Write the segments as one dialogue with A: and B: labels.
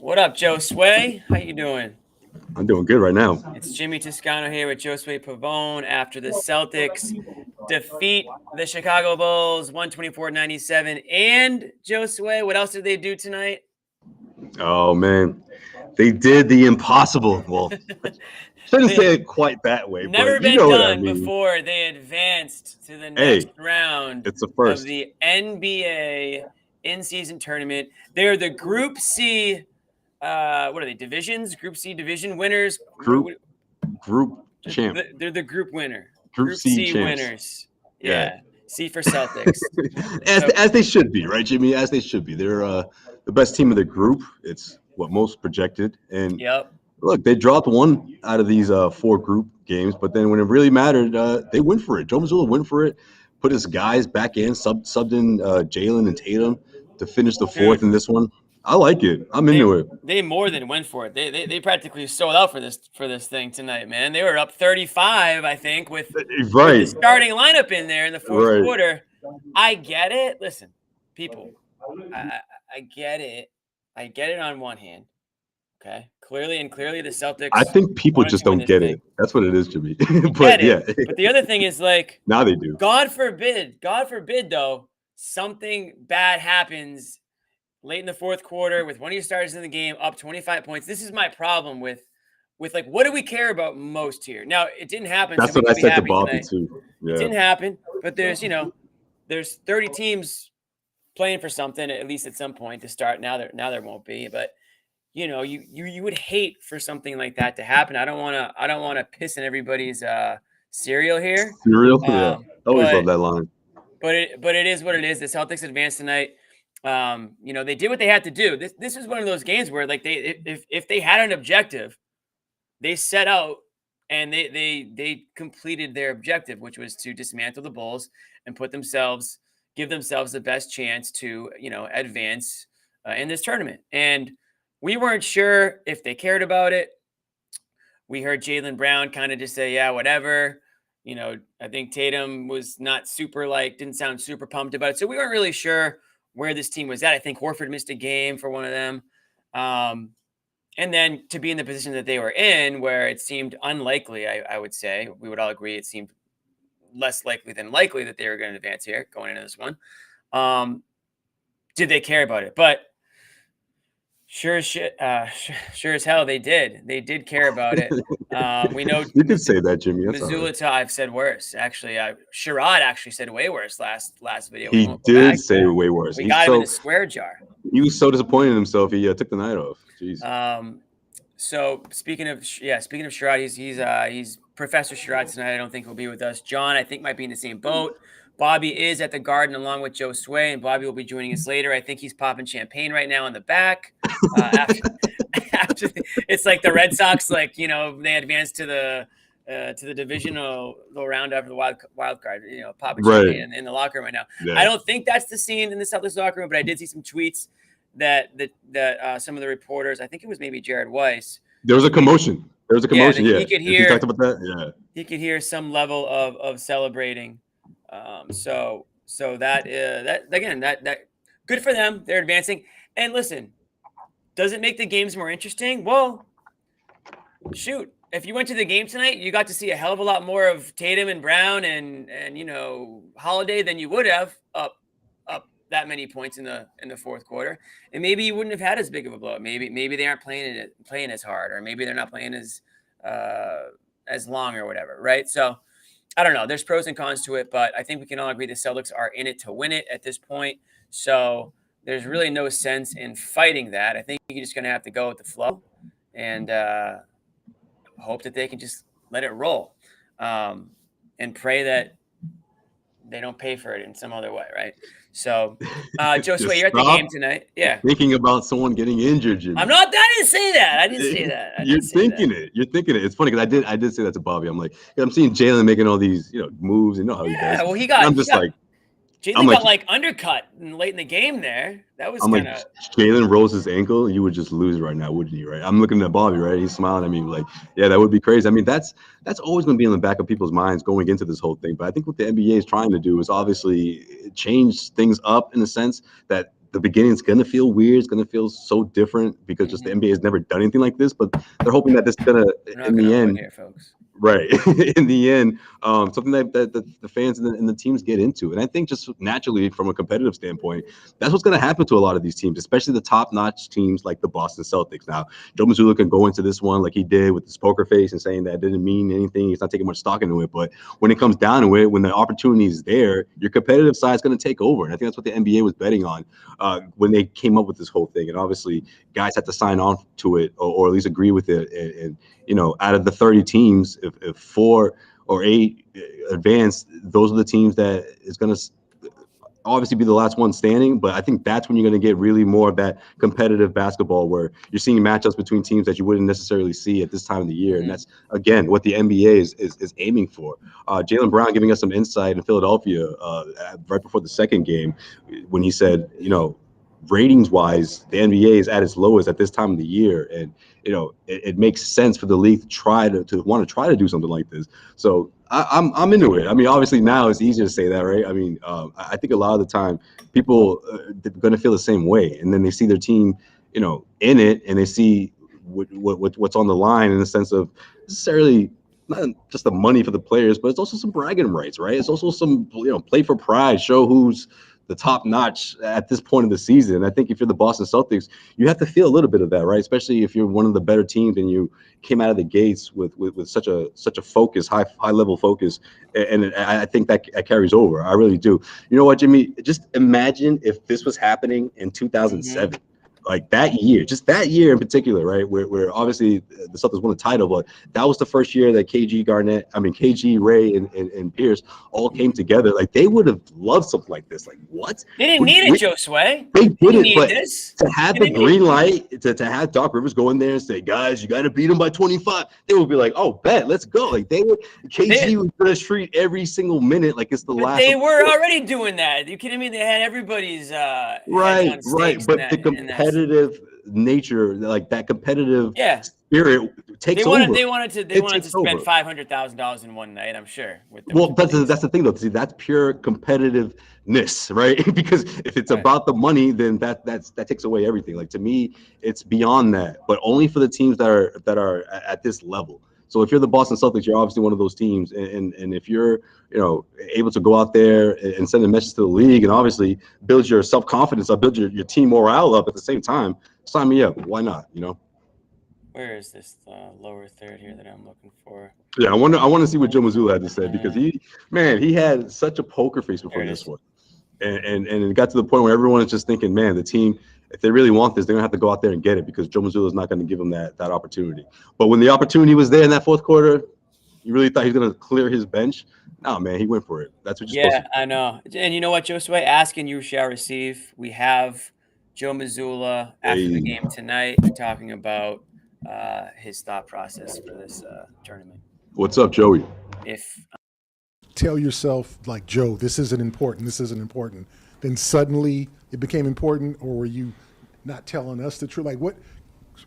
A: What up, Josue? How you doing?
B: I'm doing good right now.
A: It's Jimmy Toscano here with Josue Pavon after the Celtics defeat the Chicago Bulls 124-97. And Josue, what else did they do tonight?
B: Oh man, they did the impossible. Well, shouldn't say it quite that way,
A: Never
B: but you
A: been
B: know what I
A: done
B: mean.
A: before. They advanced to the next
B: Hey,
A: round
B: it's a
A: of
B: first.
A: the NBA in-season tournament. They're the Group C. What are they? Divisions? Group C division winners.
B: Group champ.
A: They're the group winner.
B: Group
A: Group
B: C
A: C
B: champs.
A: winners.
B: Yeah.
A: Yeah. C for Celtics.
B: as they should be, right, Jimmy? As they should be. They're the best team of the group. It's what most projected. And
A: Yep.
B: look, they dropped one out of these four group games, but then when it really mattered, they went for it. Joe Mazzulla went for it, put his guys back in, subbed in Jalen and Tatum to finish the fourth in this one. I like it. I'm into it.
A: They more than went for it. They practically sold out for this thing tonight, man. They were up 35, I think, with the starting lineup in there in the fourth quarter. I get it. Listen, people, I get it. I get it on one hand. Okay, clearly the Celtics.
B: I think people just don't get it. That's what it is to me.
A: But the other thing is, like,
B: now they do.
A: God forbid, though, something bad happens late in the fourth quarter with one of your starters in the game up 25 points. This is my problem with like, what do we care about most here? Now, it didn't happen.
B: That's what I said to Bobby too. Yeah.
A: It didn't happen, but there's 30 teams playing for something at least at some point to start. Now there won't be, but you would hate for something like that to happen. I don't want to piss in everybody's cereal here.
B: Yeah. Always love that line.
A: But it is what it is. The Celtics advanced tonight. They did what they had to do. This is one of those games where, like, if they had an objective, they set out and they completed their objective, which was to dismantle the Bulls and give themselves the best chance to advance in this tournament. And we weren't sure if they cared about it. We heard Jaylen Brown kind of just say, yeah, whatever. I think Tatum was not didn't sound super pumped about it. So we weren't really sure where this team was at. I think Horford missed a game for one of them. And then to be in the position that they were in, where it seemed unlikely, I would say, we would all agree it seemed less likely than likely that they were going to advance here going into this one. Did they care about it? But sure as hell they did. They did care about it. We know
B: you did say that, Jimmy.
A: Mazzulla, I've said worse. Actually, Sherrod actually said way worse last video.
B: He did say way worse.
A: We got him in a square jar.
B: He was so disappointed in himself. He took the night off. Jeez.
A: So speaking of Sherrod, he's Professor Sherrod tonight. I don't think he'll be with us. John, I think, might be in the same boat. Bobby is at the Garden along with Josue, and Bobby will be joining us later. I think he's popping champagne right now in the back. After it's like the Red Sox, like, they advanced to the divisional round after the wild card, popping champagne in the locker room right now. Yeah. I don't think that's the scene in the Celtics locker room, but I did see some tweets that some of the reporters, I think it was maybe Jared Weiss.
B: There was a commotion. Yeah.
A: He could hear.
B: He talked about that. Yeah.
A: He could hear some level of celebrating. So that again, that good for them. They're advancing. And listen, does it make the games more interesting? Well, shoot. If you went to the game tonight, you got to see a hell of a lot more of Tatum and Brown and Holiday than you would have up that many points in the fourth quarter. And maybe you wouldn't have had as big of a blow. Maybe they aren't playing as hard, or maybe they're not playing as long or whatever, right? So I don't know. There's pros and cons to it, but I think we can all agree the Celtics are in it to win it at this point. So there's really no sense in fighting that. I think you're just going to have to go with the flow and hope that they can just let it roll and pray that they don't pay for it in some other way, right? So, Josue, you're at the game tonight. Yeah.
B: Thinking about someone getting injured, Jimmy.
A: I didn't say that. I didn't say that.
B: You're thinking it. It's funny because I did say that to Bobby. I'm like, I'm seeing Jalen making all these, moves. You know how he does.
A: Yeah, well, Jalen got undercut late in the game there. That was kind of.
B: Jalen rolls his ankle, you would just lose right now, wouldn't you? Right? I'm looking at Bobby, right? He's smiling at me like, yeah, that would be crazy. I mean, that's always going to be in the back of people's minds going into this whole thing. But I think what the NBA is trying to do is obviously change things up in the sense that the beginning's going to feel weird. It's going to feel so different because just the NBA has never done anything like this. But they're hoping that this is going to, in the end,
A: here, folks.
B: right, in the end, something that the fans and the teams get into. And I think just naturally from a competitive standpoint, that's what's going to happen to a lot of these teams, especially the top-notch teams like the Boston Celtics. Now, Joe Mazzulla can go into this one like he did with his poker face and saying that it didn't mean anything. He's not taking much stock into it. But when it comes down to it, when the opportunity is there, your competitive side is going to take over. And I think that's what the NBA was betting on when they came up with this whole thing. And obviously, guys had to sign on to it or at least agree with it. And you know, out of the 30 teams, if 4 or 8 advance, those are the teams that is going to obviously be the last one standing. But I think that's when you're going to get really more of that competitive basketball where you're seeing matchups between teams that you wouldn't necessarily see at this time of the year. And that's, again, what the NBA is aiming for. Jaylen Brown giving us some insight in Philadelphia right before the second game when he said, you know, ratings wise, the NBA is at its lowest at this time of the year. And, you know, it makes sense for the league to try to want to try to do something like this. So I'm into it. I mean, obviously now it's easier to say that, right? I mean, I think a lot of the time people are going to feel the same way. And then they see their team, you know, in it and they see what's on the line in the sense of necessarily not just the money for the players, but it's also some bragging rights, right? It's also some, you know, play for pride, show who's the top notch at this point of the season. And I think if you're the Boston Celtics, you have to feel a little bit of that, right? Especially if you're one of the better teams and you came out of the gates with such a focus, high level focus. And I think that carries over. I really do. You know what, Jimmy? Just imagine if this was happening in 2007. Like that year, just that year in particular, right? Where obviously the Celtics won the title, but that was the first year that KG, Ray, and Pierce all came together. Like they would have loved something like this. Like what?
A: They didn't need it, Josue.
B: They didn't, but
A: this.
B: To have the green light, to have Doc Rivers go in there and say, guys, you got to beat them by 25. They would be like, oh, bet, let's go. Like KG was going to treat every single minute like it's the last.
A: They were already doing that. Are you kidding me? They had everybody's
B: right. But the competitive nature, like that competitive spirit takes over.
A: They wanted to spend $500,000 in one night, I'm sure.
B: That's the thing though. See, that's pure competitiveness, right? Because if it's about the money, then that takes away everything. Like to me, it's beyond that, but only for the teams that are at this level. So if you're the Boston Celtics, you're obviously one of those teams, and if you're, you know, able to go out there and send a message to the league and obviously build your self-confidence up, build your team morale up at the same time, sign me up. Why not? You know.
A: Where is this lower third here that I'm looking for?
B: Yeah, I want to see what Joe Mazzulla had to say because he had such a poker face before this one, and it got to the point where everyone is just thinking, man, the team, if they really want this, they're gonna have to go out there and get it because Joe Mazzulla is not going to give them that opportunity. But when the opportunity was there in that fourth quarter, you really thought he was going to clear his bench. No, man, he went for it. That's what you're supposed to do.
A: I know. And you know what, Josue? Ask and you shall receive. We have Joe Mazzulla after the game tonight talking about his thought process for this tournament.
B: What's up, Joey?
C: Tell yourself, like, Joe, this isn't important. Then suddenly it became important, or were you not telling us the truth? Like, what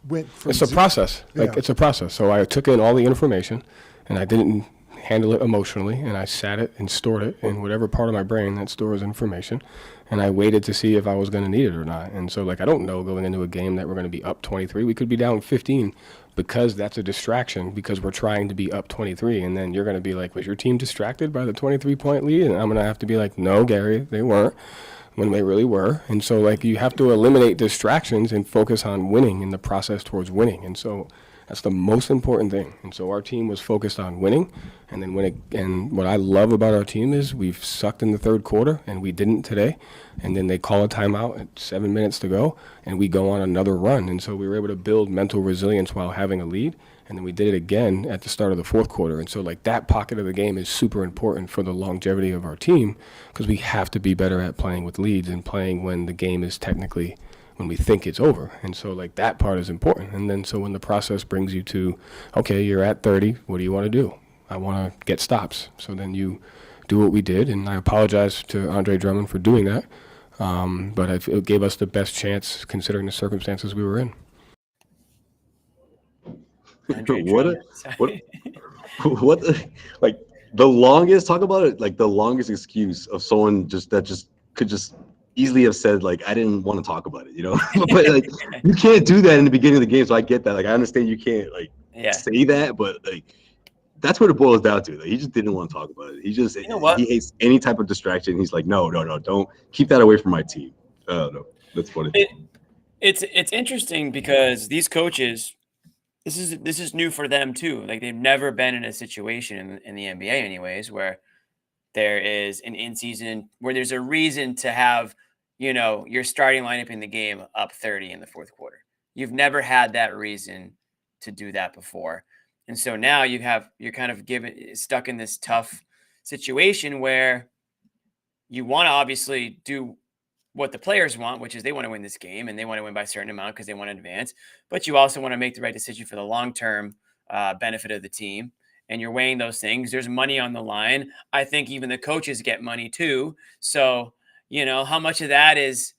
C: went from...
D: It's a process. It's a process. So I took in all the information, and I didn't handle it emotionally, and I sat it and stored it in whatever part of my brain that stores information, and I waited to see if I was going to need it or not. And so, like, I don't know going into a game that we're going to be up 23. We could be down 15 because that's a distraction because we're trying to be up 23. And then you're going to be like, was your team distracted by the 23-point lead? And I'm going to have to be like, no, Gary, they weren't, when they really were. And so, like, you have to eliminate distractions and focus on winning in the process towards winning. And so that's the most important thing. And so our team was focused on winning. And then and what I love about our team is we've sucked in the third quarter, and we didn't today. And then they call a timeout at 7 minutes to go, and we go on another run. And so we were able to build mental resilience while having a lead. And then we did it again at the start of the fourth quarter. And so, like, that pocket of the game is super important for the longevity of our team because we have to be better at playing with leads and playing when the game is technically when we think it's over. And so, like, that part is important. And then so when the process brings you to, okay, you're at 30, what do you want to do? I want to get stops. So then you do what we did, and I apologize to Andre Drummond for doing that. But it gave us the best chance considering the circumstances we were in.
B: What like the longest, talk about it, like the longest excuse of someone that could just easily have said like I didn't want to talk about it, but like you can't do that in the beginning of the game. So I get that. Like I understand you can't like say that, but like that's what it boils down to. Like, he just didn't want to talk about it. He hates any type of distraction. He's like, no, don't keep that away from my team. No, that's funny.
A: It's interesting because these coaches, this is new for them too. Like they've never been in a situation in the NBA anyways, where there is an in-season where there's a reason to have, your starting lineup in the game up 30 in the fourth quarter. You've never had that reason to do that before. And so now you're kind of stuck in this tough situation where you want to obviously do what the players want, which is they want to win this game and they want to win by a certain amount because they want to advance. But you also want to make the right decision for the long-term benefit of the team. And you're weighing those things. There's money on the line. I think even the coaches get money too. So, how much of that is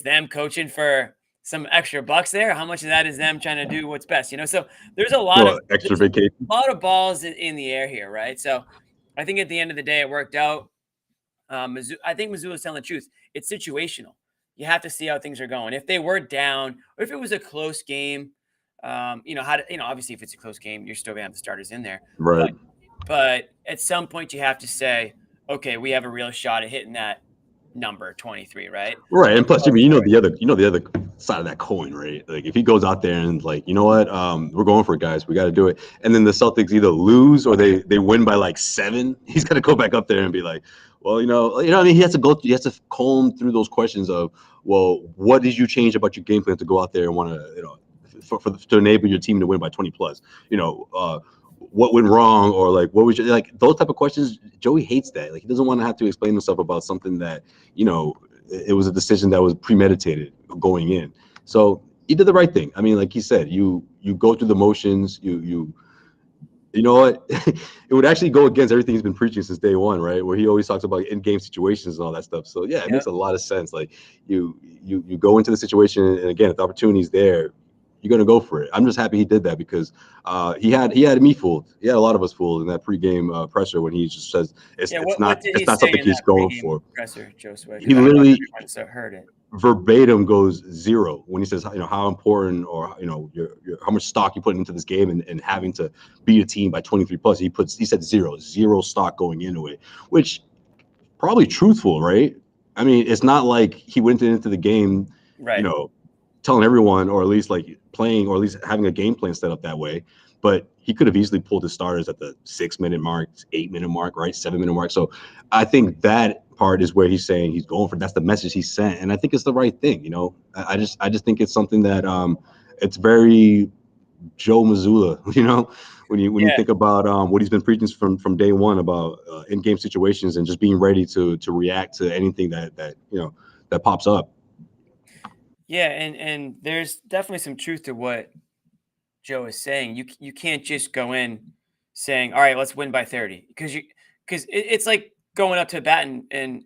A: them coaching for some extra bucks there? How much of that is them trying to do what's best? So there's a lot of
B: extra vacation,
A: a lot of balls in the air here, right? So I think at the end of the day, it worked out. I think Missoula's telling the truth. It's situational. You have to see how things are going. If they were down, or if it was a close game, obviously if it's a close game, you're still gonna have the starters in there,
B: right?
A: But at some point, you have to say, okay, we have a real shot at hitting that number 23, right?
B: Right, and plus, the other side of that coin, right? Like if he goes out there and like, you know what, we're going for it, guys, we got to do it, and then the Celtics either lose or they win by like 7, he's got to go back up there and be like, well, I mean, he has to comb through those questions of, well, what did you change about your game plan to go out there and want to, to enable your team to win by 20 plus, what went wrong, or like what was your, like those type of questions. Joey hates that. Like he doesn't want to have to explain himself about something that it was a decision that was premeditated going in. So he did the right thing. I mean, like he said, you go through the motions. You know what? It would actually go against everything he's been preaching since day one, right? Where he always talks about in-game situations and all that stuff. So yeah, it makes a lot of sense. Like you go into the situation, and again, if the opportunity's there, you're gonna go for it. I'm just happy he did that because he had me fooled. He had a lot of us fooled in that pregame presser when he just says it's not something he's going for.
A: Presser, Josue?
B: He literally
A: heard it.
B: Verbatim goes 0 when he says how important or your how much stock you put into this game and having to beat a team by 23 plus. He said zero stock going into it, which probably truthful, right? I mean, it's not like he went into the game,
A: right,
B: telling everyone, or at least like playing, or at least having a game plan set up that way. But he could have easily pulled his starters at the 6-minute mark, 8-minute mark, right, 7-minute mark. So I think that part is where he's saying he's going for. That's the message he sent, and I think it's the right thing. I just think it's something that it's very Joe Mazzulla. When you think about what he's been preaching from day one about in-game situations and just being ready to react to anything that pops up.
A: Yeah, and there's definitely some truth to what Joe is saying. You can't just go in saying, all right, let's win by 30, because it's like going up to bat and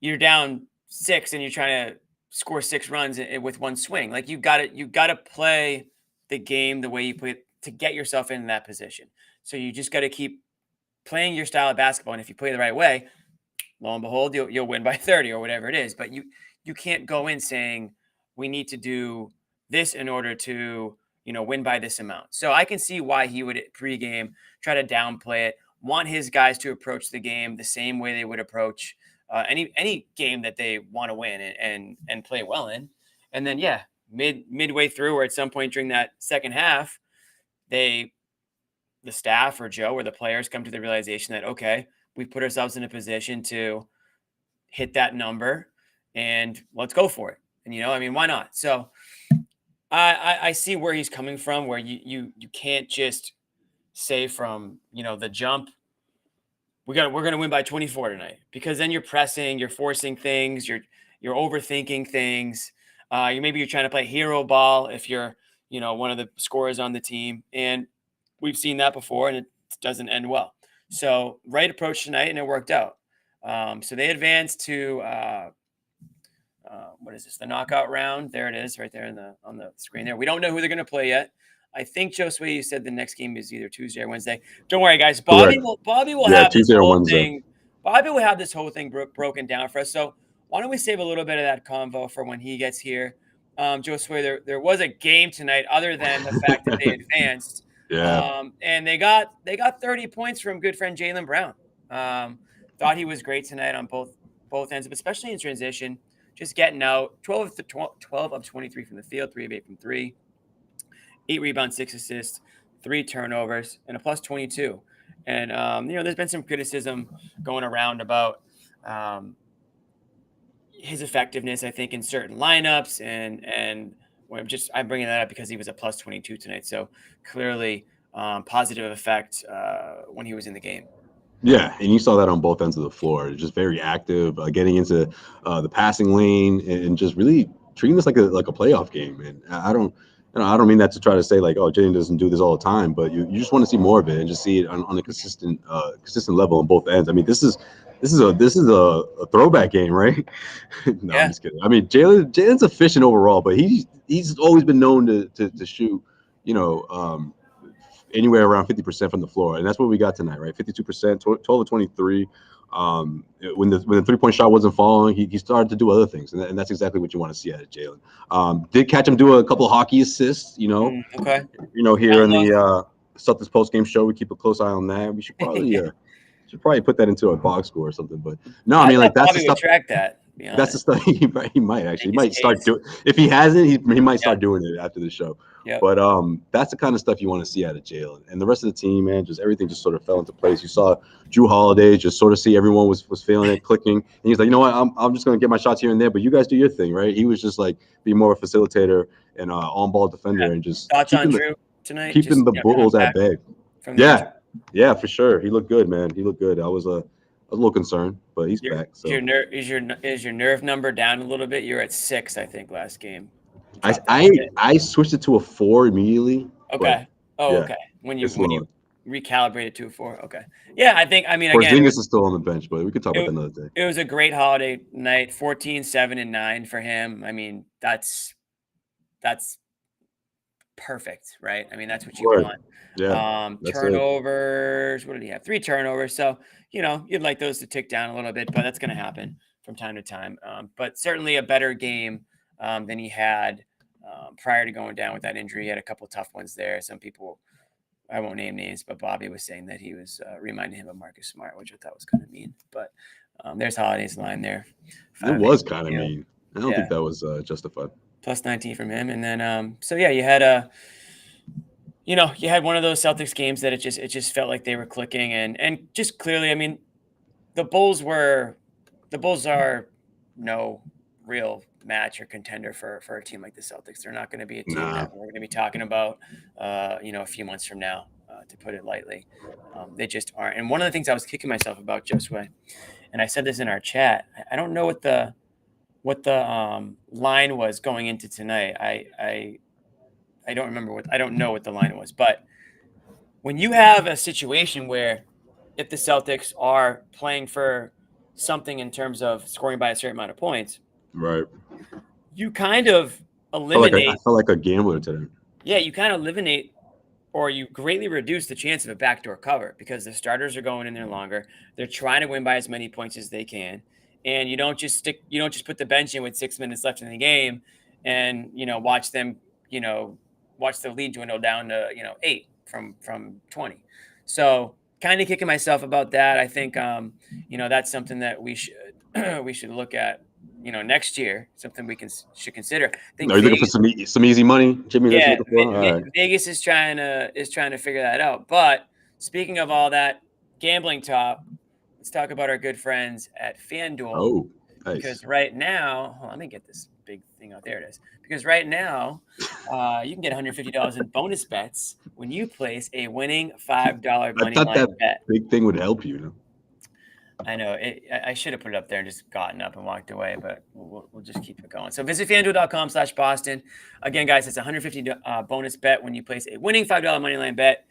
A: you're down 6 and you're trying to score 6 runs with one swing. Like you got to play the game the way you play to get yourself in that position. So you just got to keep playing your style of basketball, and if you play the right way, lo and behold, you'll win by 30 or whatever it is. But you can't go in saying we need to do this in order to, win by this amount. So I can see why he would pregame try to downplay it, want his guys to approach the game the same way they would approach any game that they want to win and play well in. And then, midway through, or at some point during that second half, the staff or Joe or the players come to the realization that, okay, we've put ourselves in a position to hit that number and let's go for it. And, why not? So I see where he's coming from, where you can't just say from, the jump, we're going to win by 24 tonight, because then you're pressing, you're forcing things, you're overthinking things. Maybe you're trying to play hero ball if you're, one of the scorers on the team. And we've seen that before, and it doesn't end well. So right approach tonight, and it worked out. So they advanced to what is this? The knockout round. There it is, right there on the screen there. We don't know who they're going to play yet. I think Josue, you said the next game is either Tuesday or Wednesday. Don't worry, guys. Bobby will have
B: Tuesday
A: this
B: or
A: whole
B: Wednesday.
A: thing. Bobby will have this whole thing broken down for us. So why don't we save a little bit of that convo for when he gets here? Josue, there was a game tonight other than the fact that they advanced.
B: Yeah.
A: And they got 30 points from good friend Jaylen Brown. Thought he was great tonight on both ends, but especially in transition, just getting out 12 of 23 from the field, 3 of 8 from 3, 8 rebounds, 6 assists, 3 turnovers, and a plus 22. And there's been some criticism going around about his effectiveness, I think, in certain lineups, and I'm bringing that up because he was a plus 22 tonight. So clearly positive effect when he was in the game.
B: Yeah, and you saw that on both ends of the floor. Just very active, getting into the passing lane, and just really treating this like a playoff game. And I don't mean that to try to say like, oh, Jaden doesn't do this all the time, but you just want to see more of it and just see it on a consistent level on both ends. I mean, this is a throwback game, right? No,
A: Yeah.
B: I'm just kidding. I mean, Jalen's efficient overall, but he's always been known to shoot, anywhere around 50% from the floor, and that's what we got tonight, right? 52%, 12 of 23. When the 3-point shot wasn't falling, he started to do other things, and that's exactly what you want to see out of Jalen. Did catch him do a couple of hockey assists,
A: Okay.
B: Here in the Celtics Postgame Show. We keep a close eye on that. We should probably put that into a box score or something. But no, I mean, like, that's the stuff.
A: Track that.
B: That's the stuff he might actually. He might start doing. If he hasn't, he might start doing it after the show.
A: Yep.
B: But that's the kind of stuff you want to see out of Jalen. And the rest of the team, man, just everything just sort of fell into place. You saw Drew Holiday just sort of see everyone was feeling it, clicking. And he's like, you know what, I'm just gonna get my shots here and there, but you guys do your thing, right? He was just like being more of a facilitator and on-ball defender, and just
A: thoughts on Drew tonight.
B: Keeping the Bulls at bay. Yeah, for sure. He looked good, man. He looked good. I was a little concerned, but he's back. So
A: is your nerve number down a little bit? You're at 6, I think, last game.
B: I switched it to a 4 immediately.
A: Okay. Okay. When you recalibrated to a 4. Okay. Yeah, I mean, again,
B: Porzingis is still on the bench, but we could talk about that another day.
A: It was a great holiday night. 14, 7, and 9 for him. I mean, that's perfect, right? I mean, that's what you want.
B: Yeah.
A: Turnovers. What did he have? 3 turnovers. So, you'd like those to tick down a little bit, but that's going to happen from time to time. But certainly a better game than he had prior to going down with that injury. He had a couple of tough ones there. Some people, I won't name names, but Bobby was saying that he was reminding him of Marcus Smart, which I thought was kind of mean. But there's Holiday's line there.
B: It was kind of mean. I don't think that was justified.
A: Plus 19 from him. And then, you had you had one of those Celtics games that it just felt like they were clicking, and just clearly, I mean, the Bulls are no real match or contender for a team like the Celtics. They're not going to be a team that we're going to be talking about, a few months from now, to put it lightly. They just aren't. And one of the things I was kicking myself about, Josue, and I said this in our chat, I don't know what the line was going into tonight. I don't know what the line was, but when you have a situation where if the Celtics are playing for something in terms of scoring by a certain amount of points,
B: right,
A: you kind of eliminate.
B: I felt like a gambler today.
A: Yeah, you kind of eliminate, or you greatly reduce the chance of a backdoor cover because the starters are going in there longer. They're trying to win by as many points as they can, and you don't just put the bench in with 6 minutes left in the game, and watch them watch the lead dwindle down to 8 from 20. So kind of kicking myself about that. I think that's something that we should look at next year, something we should consider. I think
B: Are you looking for some easy money, Jimmy?
A: Yeah,
B: that's what you're looking for?
A: Vegas is trying to figure that out. But speaking of all that gambling talk, let's talk about our good friends at FanDuel.
B: Oh, nice.
A: Because right now, let me get this big thing out. There it is. Because right now, you can get $150 in bonus bets when you place a winning $5 money line bet.
B: I thought that big thing would help you.
A: I know. I should have put it up there and just gotten up and walked away, but we'll just keep it going. So visit FanDuel.com/Boston. Again, guys, it's a $150 bonus bet when you place a winning $5 money line bet.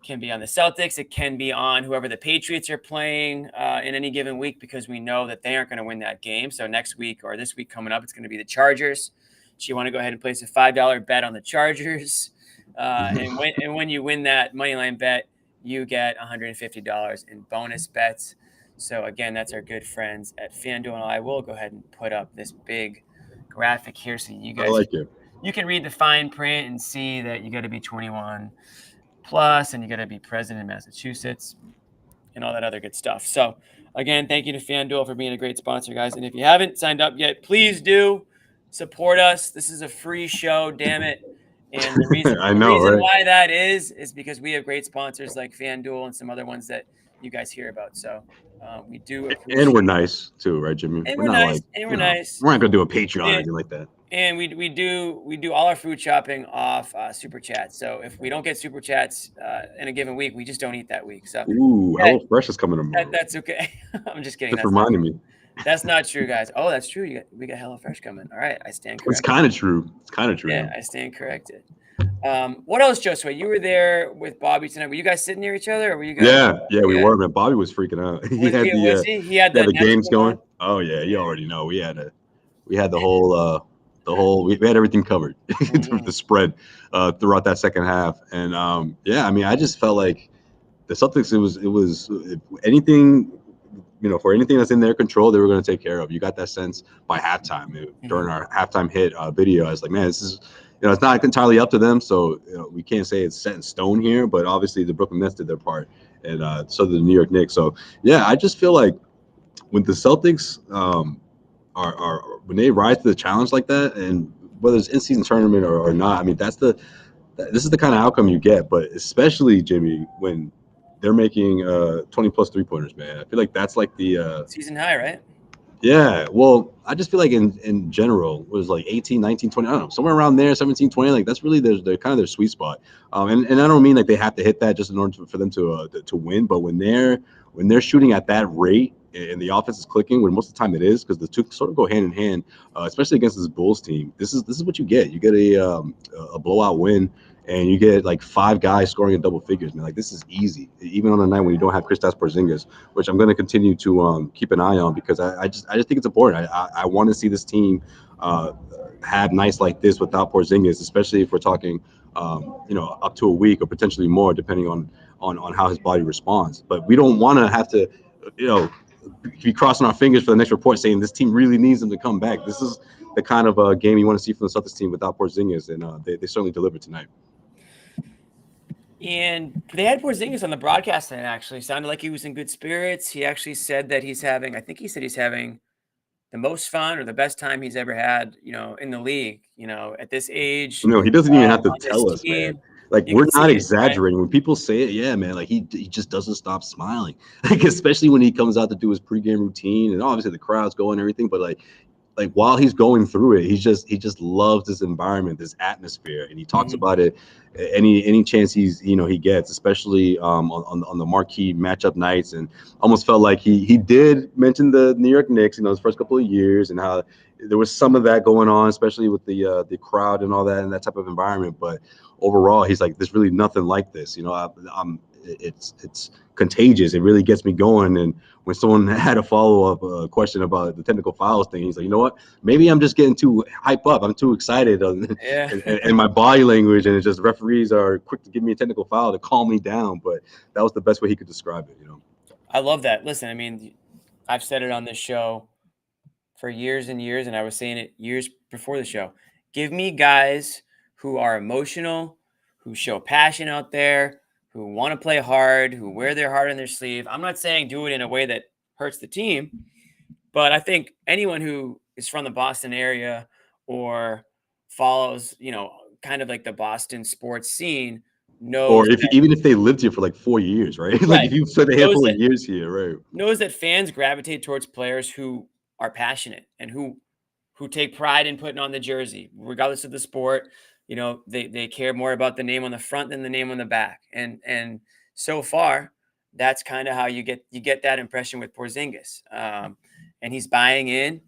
A: It can be on the Celtics. It can be on whoever the Patriots are playing in any given week, because we know that they aren't going to win that game. So next week or this week coming up, it's going to be the Chargers. So you want to go ahead and place a $5 bet on the Chargers. And when you win that money line bet, you get $150 in bonus bets. So again, that's our good friends at FanDuel, and I will go ahead and put up this big graphic here so you
B: I
A: guys
B: like it.
A: you can read the fine print and see that you got to be 21 plus and you got to be present in Massachusetts and all that other good stuff. So again, thank you to FanDuel for being a great sponsor, guys. And if you haven't signed up yet, please do support us. This is a free show, damn it. And the reason
B: I know, right?
A: why that is because we have great sponsors like FanDuel and some other ones that you guys hear about. So we do appreciate
B: And we're nice too, right, Jimmy?
A: and
B: We're
A: we're
B: not
A: nice
B: like,
A: and we're nice.
B: we're not gonna do a Patreon or
A: And,
B: anything like that.
A: and we do all our food shopping off super chats. So if we don't get super chats in a given week, we just don't eat that week. So
B: Ooh,
A: yeah,
B: HelloFresh is coming tomorrow.
A: that's okay. I'm just kidding.
B: Just reminding me.
A: That's not true, guys. Oh, that's true. We got HelloFresh coming. All right, I stand
B: It's
A: corrected.
B: kind of true. It's kind of true.
A: Yeah, I stand corrected. What else, Josue? You were there with Bobby tonight. Were you guys sitting near each other, or were you guys?
B: Yeah, we were, man. Bobby was freaking out.
A: Was he? He had
B: the
A: the
B: games going.
A: on?
B: Oh yeah, you already know. We had the whole we had everything covered the spread throughout that second half. And yeah, I mean, I just felt like the Celtics, it was if anything, for anything that's in their control, they were going to take care of. You got that sense by halftime. During our halftime hit video, I was like, man, this is, it's not entirely up to them. So we can't say it's set in stone here, but obviously the Brooklyn Nets did their part, and so did the New York Knicks. So yeah, I just feel like when the Celtics are when they rise to the challenge like that, and whether it's in-season tournament or not, I mean, this is the kind of outcome you get. But especially, Jimmy, when they're making 20 plus 3-pointers, man. I feel like that's like the
A: season high, right?
B: Yeah, well, I just feel like in general it was like 18, 19, 20, I don't know, somewhere around there, 17, 20, like that's really their kind of their sweet spot. And I don't mean like they have to hit that just in order for them to win, but when they're shooting at that rate and the offense is clicking, when most of the time it is, because the two sort of go hand in hand, especially against this Bulls team. This is what you get. You get a blowout win, and you get like 5 guys scoring in double figures, man. Like this is easy, even on a night when you don't have Kristaps Porzingis, which I'm going to continue to keep an eye on, because I just think it's important. I want to see this team have nights like this without Porzingis, especially if we're talking up to a week or potentially more, depending on how his body responds. But we don't want to have to be crossing our fingers for the next report saying this team really needs them to come back. This is the kind of game you want to see from the Celtics team without Porzingis, and they certainly delivered tonight.
A: And they had Porzingis on the broadcast tonight, actually. Sounded like he was in good spirits. He actually said that he's having the most fun or the best time he's ever had, in the league, at this age.
B: He doesn't even have to tell us,
A: team.
B: man. Like, we're not exaggerating. Right? When people say it, yeah, man, like he just doesn't stop smiling. Like, especially when he comes out to do his pregame routine, and obviously the crowd's going and everything, but like while he's going through it, he just loves this environment, this atmosphere, and he talks about it any chance he gets, especially on the marquee matchup nights. And almost felt like he did mention the New York Knicks, his first couple of years, and how there was some of that going on, especially with the crowd and all that and that type of environment. But overall, he's like, there's really nothing like this. It's contagious. It really gets me going. And when someone had a follow-up question about the technical fouls thing, he's like, you know what? Maybe I'm just getting too hype up. I'm too excited and my body language, and it's just referees are quick to give me a technical foul to calm me down. But that was the best way he could describe it.
A: I love that. Listen, I mean, I've said it on this show for years and years, and I was saying it years before the show. Give me guys who are emotional, who show passion out there, who want to play hard, who wear their heart on their sleeve. I'm not saying do it in a way that hurts the team, but I think anyone who is from the Boston area or follows, kind of like the Boston sports scene knows.
B: Or even if they lived here for like 4 years, right? Like if you've spent a handful of years here, right?
A: Knows that fans gravitate towards players who are passionate and who take pride in putting on the jersey, regardless of the sport. They care more about the name on the front than the name on the back. And so far, that's kind of how you get that impression with Porzingis. And he's buying in.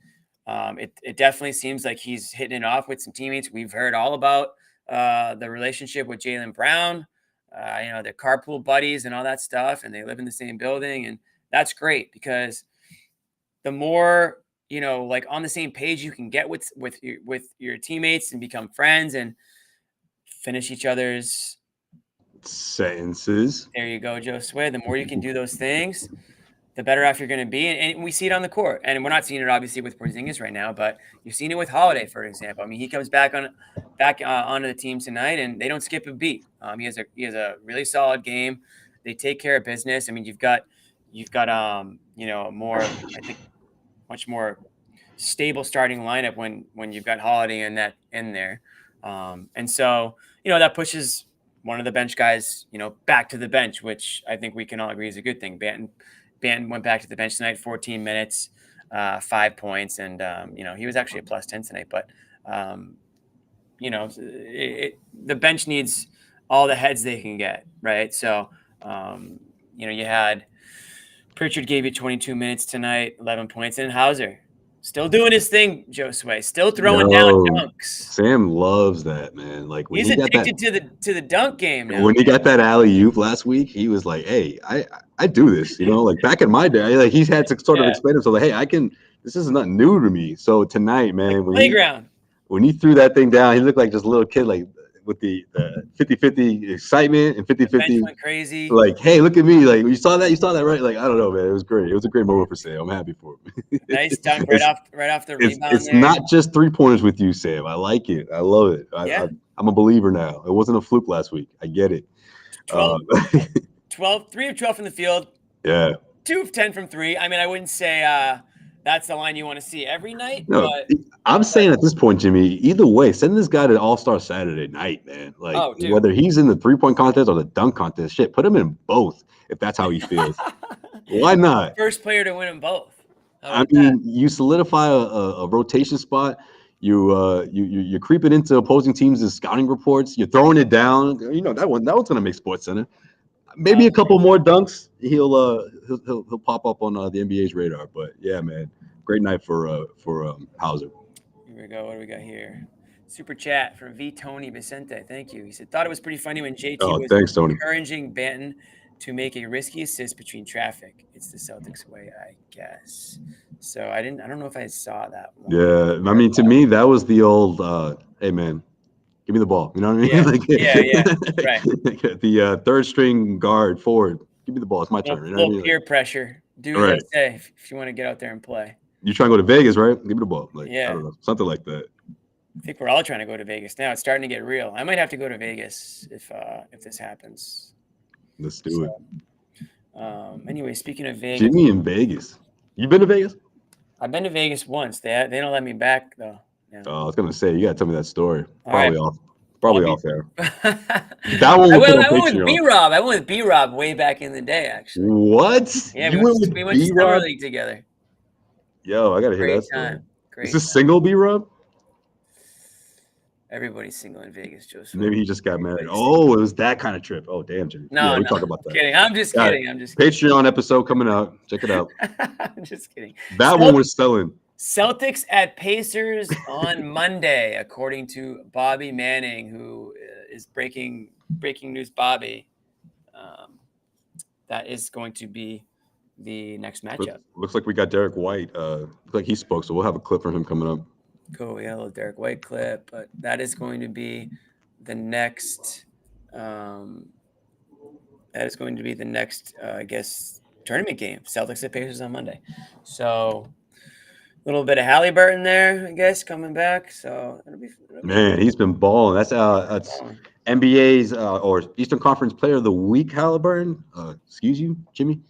A: It definitely seems like he's hitting it off with some teammates. We've heard all about the relationship with Jaylen Brown, they're carpool buddies and all that stuff, and they live in the same building. And that's great, because the more, like on the same page you can get with your teammates and become friends and finish each other's
B: sentences.
A: There you go, Josue. The more you can do those things, the better off you're going to be. And we see it on the court. And we're not seeing it obviously with Porzingis right now, but you've seen it with Holiday, for example. I mean, he comes back onto the team tonight, and they don't skip a beat. He has a really solid game. They take care of business. I mean, you've got more, I think, much more stable starting lineup when you've got Holiday in there. And so, that pushes one of the bench guys, back to the bench, which I think we can all agree is a good thing. Banton went back to the bench tonight, 14 minutes, 5 points. And, he was actually a plus 10 tonight, but, the bench needs all the heads they can get. Right. So, you had Pritchard gave you 22 minutes tonight, 11 points, and Hauser still doing his thing, Josue, still throwing down dunks.
B: Sam loves that, man. Like when
A: he's addicted to the dunk game now.
B: When he got that alley-oop last week, he was like, "Hey, I do this." Like back in my day, like he's had to sort of explain himself. Like, "Hey, this is nothing new to me." So tonight, man,
A: like
B: when he threw that thing down, he looked like just a little kid, like with the 50-50 excitement and 50-50
A: went crazy.
B: Like, hey, look at me. Like, you saw that, right? Like, I don't know, man. It was great. It was a great moment for Sam. I'm happy for him.
A: Nice dunk right off the rebound.
B: It's not just 3-pointers with you, Sam. I like it. I love it. I'm a believer now. It wasn't a fluke last week. I get it.
A: 3 of 12 from the field.
B: Yeah.
A: 2 of 10 from 3. I mean, I wouldn't say that's the line you want to see every night.
B: No,
A: but
B: I'm saying at this point, Jimmy, either way, send this guy to All-Star Saturday night, man. Like, whether he's in the 3-point contest or the dunk contest, shit, put him in both if that's how he feels. Why not?
A: First player to win them both.
B: I mean, you solidify a rotation spot. You're creeping into opposing teams' scouting reports. You're throwing it down. That one's gonna make SportsCenter. Maybe a couple more dunks. He'll pop up on the NBA's radar. But yeah, man, great night for Hauser.
A: Here we go. What do we got here? Super chat from V Tony Vicente. Thank you. He said, thought it was pretty funny when JT was encouraging Banton to make a risky assist between traffic. It's the Celtics way, I guess. So I don't know if I saw that one.
B: Yeah, I mean, to me, that was the old, hey man, give me the ball. You know what I mean?
A: Yeah, right.
B: The third string guard forward, give me the ball. It's my turn.
A: Little peer pressure. Do what I say if you want to get out there and play.
B: You trying to go to Vegas, right? Give me the ball. I don't know, something like that.
A: I think we're all trying to go to Vegas now. It's starting to get real. I might have to go to Vegas if this happens.
B: Let's do it.
A: Anyway, speaking of Vegas,
B: Jimmy in Vegas. You been to Vegas?
A: I've been to Vegas once. They don't let me back though. Yeah.
B: Oh, I was gonna say you gotta tell me that story.
A: Probably
B: off there. That one. I went
A: with B-Rob. I went with B-Rob way back in the day, actually.
B: What?
A: Yeah, we went to Summer League together.
B: Yo, I gotta hear that story.
A: Great.
B: Is this single B-Rob?
A: Everybody's single in Vegas, Joseph.
B: Maybe he just got married. Oh, it was that kind of trip. Oh, damn, Jimmy.
A: No,
B: we talk about that.
A: Kidding. I'm just kidding.
B: Patreon episode coming out. Check it out.
A: I'm just kidding.
B: That one was selling.
A: Celtics at Pacers on Monday, according to Bobby Manning, who is breaking news. Bobby, that is going to be the next matchup.
B: Looks like we got Derek White. Looks like he spoke, so we'll have a clip from him coming up.
A: Cool. We got a little Derek White clip, but that is going to be the next. I guess, tournament game. Celtics at Pacers on Monday. So a little bit of Halliburton there, I guess, coming back. So it'll be
B: man, he's been balling. That's NBA's or Eastern Conference Player of the Week, Halliburton. Excuse you, Jimmy.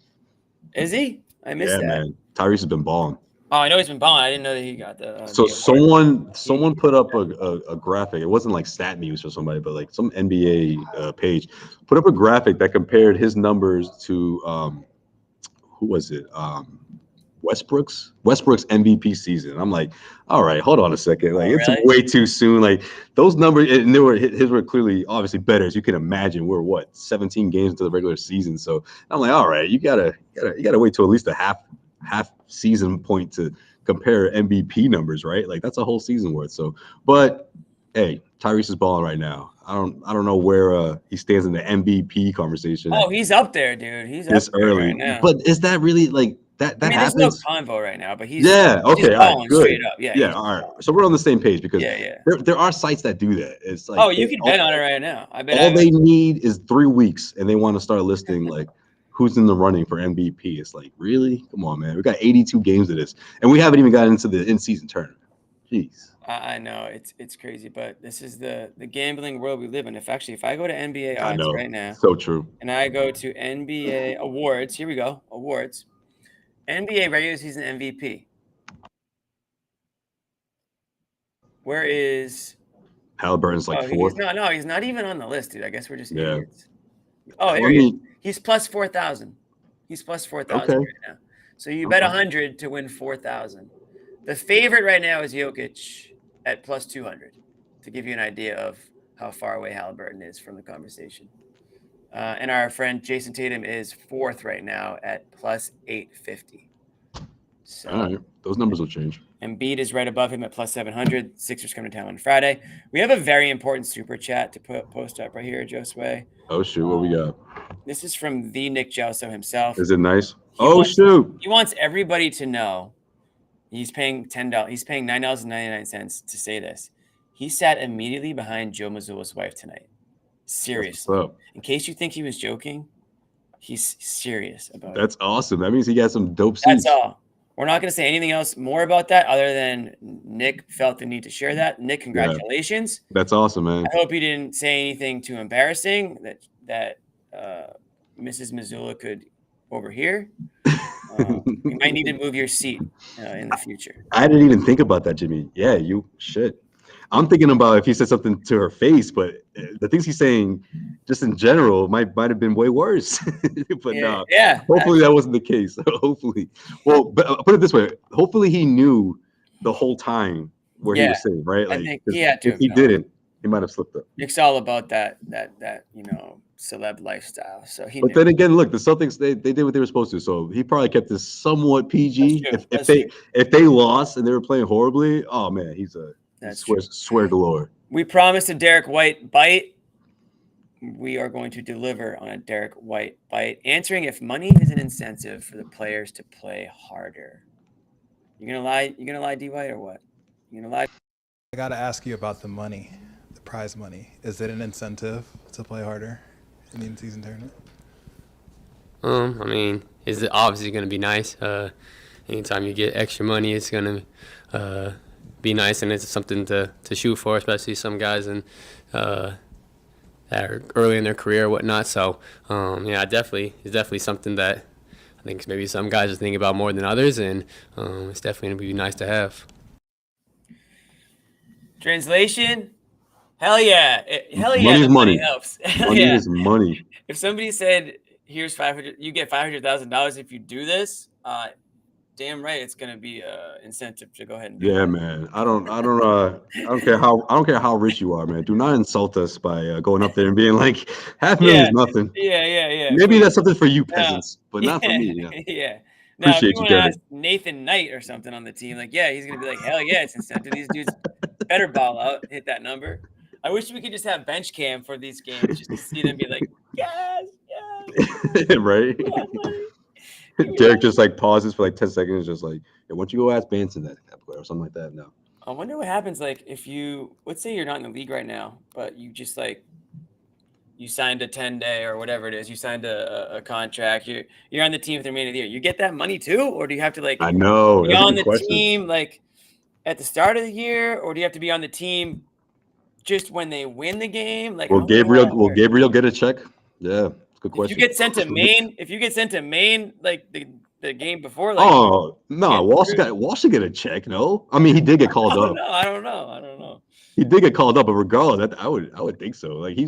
A: Is he? I missed that.
B: Man. Tyrese has been balling.
A: Oh, I know he's been balling. I didn't know that he got the.
B: So someone put up a graphic. It wasn't like Stat News or somebody, but like some NBA page put up a graphic that compared his numbers to who was it? Westbrook's MVP season. I'm like, all right, hold on a second. Like, it's way too soon. Like those numbers, his were clearly, obviously better, as you can imagine. We're 17 games into the regular season. So I'm like, all right, you gotta wait till at least a half season point to compare MVP numbers, right? Like that's a whole season worth. So, but hey, Tyrese is balling right now. I don't know where he stands in the MVP conversation.
A: Oh, he's up there, dude. He's up there
B: early right now. But is that really like that? That happens.
A: There's no convo right now, but he's
B: okay,
A: all right, good. Straight up.
B: Yeah. All right. So we're on the same page because there are sites that do that. It's like
A: you can bet on it right now.
B: All they need is 3 weeks, and they want to start listing like who's in the running for MVP. It's like, really? Come on, man. We got 82 games of this, and we haven't even gotten into the in-season tournament. Jeez.
A: I know it's crazy, but this is the gambling world we live in. If I go to NBA
B: I
A: odds
B: know.
A: right now,
B: So true.
A: and I go to NBA awards, here we go, awards, NBA regular season MVP. Where is
B: Halliburton's like fourth.
A: He's not even on the list, dude. I guess we're just
B: Yeah.
A: idiots. Oh, here he is. He's plus 4,000. He's plus 4,000 right now. So you bet 100 to win 4,000. The favorite right now is Jokic at plus 200, to give you an idea of how far away Halliburton is from the conversation. And our friend Jason Tatum is fourth right now at plus 850. So,
B: all right, those numbers will change.
A: Embiid is right above him at plus 700. Sixers coming to town on Friday. We have a very important super chat to post up right here, Josue.
B: Oh shoot, what we got?
A: This is from the Nick Josue himself.
B: Is it nice?
A: Shoot! He wants everybody to know he's paying $10. He's paying $9.99 to say this. He sat immediately behind Joe Mazzulla's wife tonight. Seriously. In case you think he was joking, he's serious about it.
B: That's awesome. That means he got some dope seats.
A: That's all. We're not going to say anything else more about that other than Nick felt the need to share that. Nick, congratulations.
B: Yeah. That's awesome, man.
A: I hope you didn't say anything too embarrassing that Mrs. Mazzulla could overhear. You might need to move your seat in the future.
B: I didn't even think about that, Jimmy. Yeah, you should. I'm thinking about if he said something to her face, but the things he's saying just in general might have been way worse. But no, hopefully that wasn't the case. Hopefully. Well, but put it this way. Hopefully he knew the whole time where he was saying, right? Like,
A: I think he had to.
B: If he didn't, he might have slipped up.
A: Nick's all about that celeb lifestyle. So he.
B: But then again, look, the Celtics they did what they were supposed to. So he probably kept this somewhat PG. If they lost and they were playing horribly, oh man, he's a swear galore.
A: We promised a Derek White bite. We are going to deliver on a Derek White bite, answering if money is an incentive for the players to play harder. You gonna lie? You gonna lie, D White, or what? You gonna lie?
E: I gotta ask you about the money, the prize money. Is it an incentive to play harder in the in-season tournament?
F: I mean, it's obviously gonna be nice. Anytime you get extra money, it's gonna be nice, and it's something to shoot for, especially some guys that are early in their career or whatnot. So, it's definitely something that I think maybe some guys are thinking about more than others, and it's definitely going to be nice to have.
A: Translation, hell yeah.
B: Money is money.
A: Helps.
B: Money is money.
A: If somebody said, here's 500, you get $500,000 if you do this, damn right, it's gonna be incentive to go ahead and do
B: it. Man. I don't care how rich you are, man. Do not insult us by going up there and being like $500,000 is nothing.
A: Yeah.
B: Maybe that's something for you peasants, but not for me.
A: Yeah.
B: Now, appreciate
A: if you want to ask Nathan Knight or something on the team, like, he's gonna be like, hell yeah, it's incentive. These dudes better ball out, hit that number. I wish we could just have bench cam for these games just to see them be like, yes.
B: Right. Derek just like pauses for like 10 seconds, just like, why don't you go ask Banson that or something like that? No.
A: I wonder what happens like if let's say you're not in the league right now, but you just you signed a 10-day or whatever it is, you signed a contract, you're on the team for the remainder of the year. You get that money too, or do you have to
B: I know
A: be on the team like at the start of the year, or do you have to be on the team just when they win the game? Like,
B: will Gabriel get a check? Yeah. Good question.
A: If you get sent to Maine, like the game before, like,
B: oh no, Walsh should get a check. No, I mean he did get called up.
A: I don't know.
B: He did get called up, but regardless, I would think so. Like he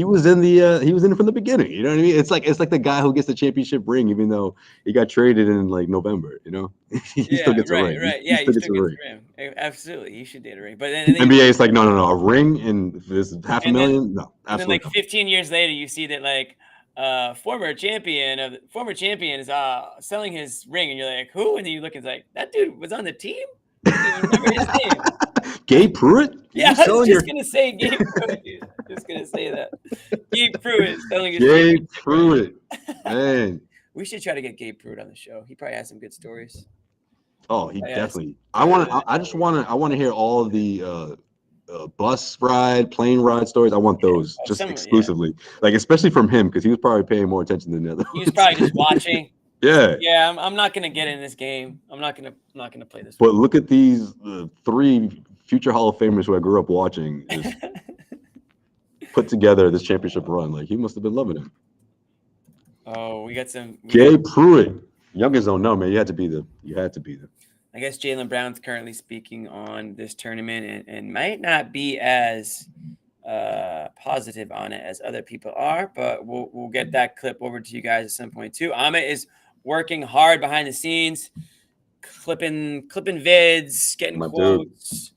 B: was in it from the beginning. You know what I mean? It's like the guy who gets the championship ring, even though he got traded in like November. You know, he still gets a ring.
A: Right.
B: He still gets a ring.
A: Absolutely, he should get a ring. But then
B: NBA is like no, a ring and this $500,000. No, absolutely.
A: And then like 15 years later, you see that like. Former champion is selling his ring, and you're like, who? And then you look and it's like, that dude was on the team. I don't remember his name.
B: Gabe Pruitt?
A: Yeah, I was just gonna say Gabe Pruitt, dude. Just gonna say that. Gabe Pruitt is selling his ring.
B: Gabe Pruitt, man.
A: We should try to get Gabe Pruitt on the show. He probably has some good stories.
B: Oh, he definitely. I want to hear all of the bus ride, plane ride stories. I want those just exclusively, like especially from him because he was probably paying more attention than the other.
A: He was probably just watching.
B: Yeah,
A: yeah. I'm not gonna get in this game. I'm not gonna play this.
B: But look at these 3 future Hall of Famers who I grew up watching put together this championship run. Like he must have been loving it.
A: Oh, we got some.
B: Gabe Pruitt, youngest don't know, man. You had to be there.
A: I guess Jaylen Brown's currently speaking on this tournament and might not be as positive on it as other people are, but we'll get that clip over to you guys at some point too. Amit is working hard behind the scenes, clipping vids, getting quotes,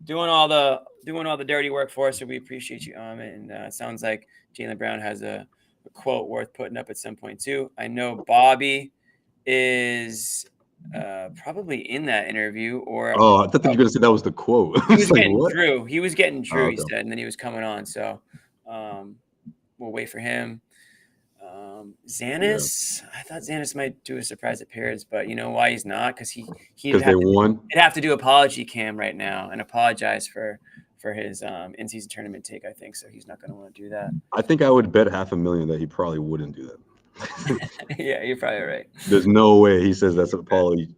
A: doing all the dirty work for us. So we appreciate you, Amit. And it sounds like Jaylen Brown has a quote worth putting up at some point too. I know Bobby is probably in that interview, or
B: I thought you were gonna say that was the quote.
A: He was getting Drew. He was getting Drew.
B: Okay.
A: He said, and then he was coming on. So we'll wait for him. Xanis, I thought Xanis might do a surprise appearance, but you know why he's not? Because
B: they won.
A: He'd have to do apology cam right now and apologize for his in-season tournament take. I think so. He's not going to want to do that.
B: I think I would bet $500,000 that he probably wouldn't do that.
A: Yeah, you're probably right.
B: There's no way he says that's an apology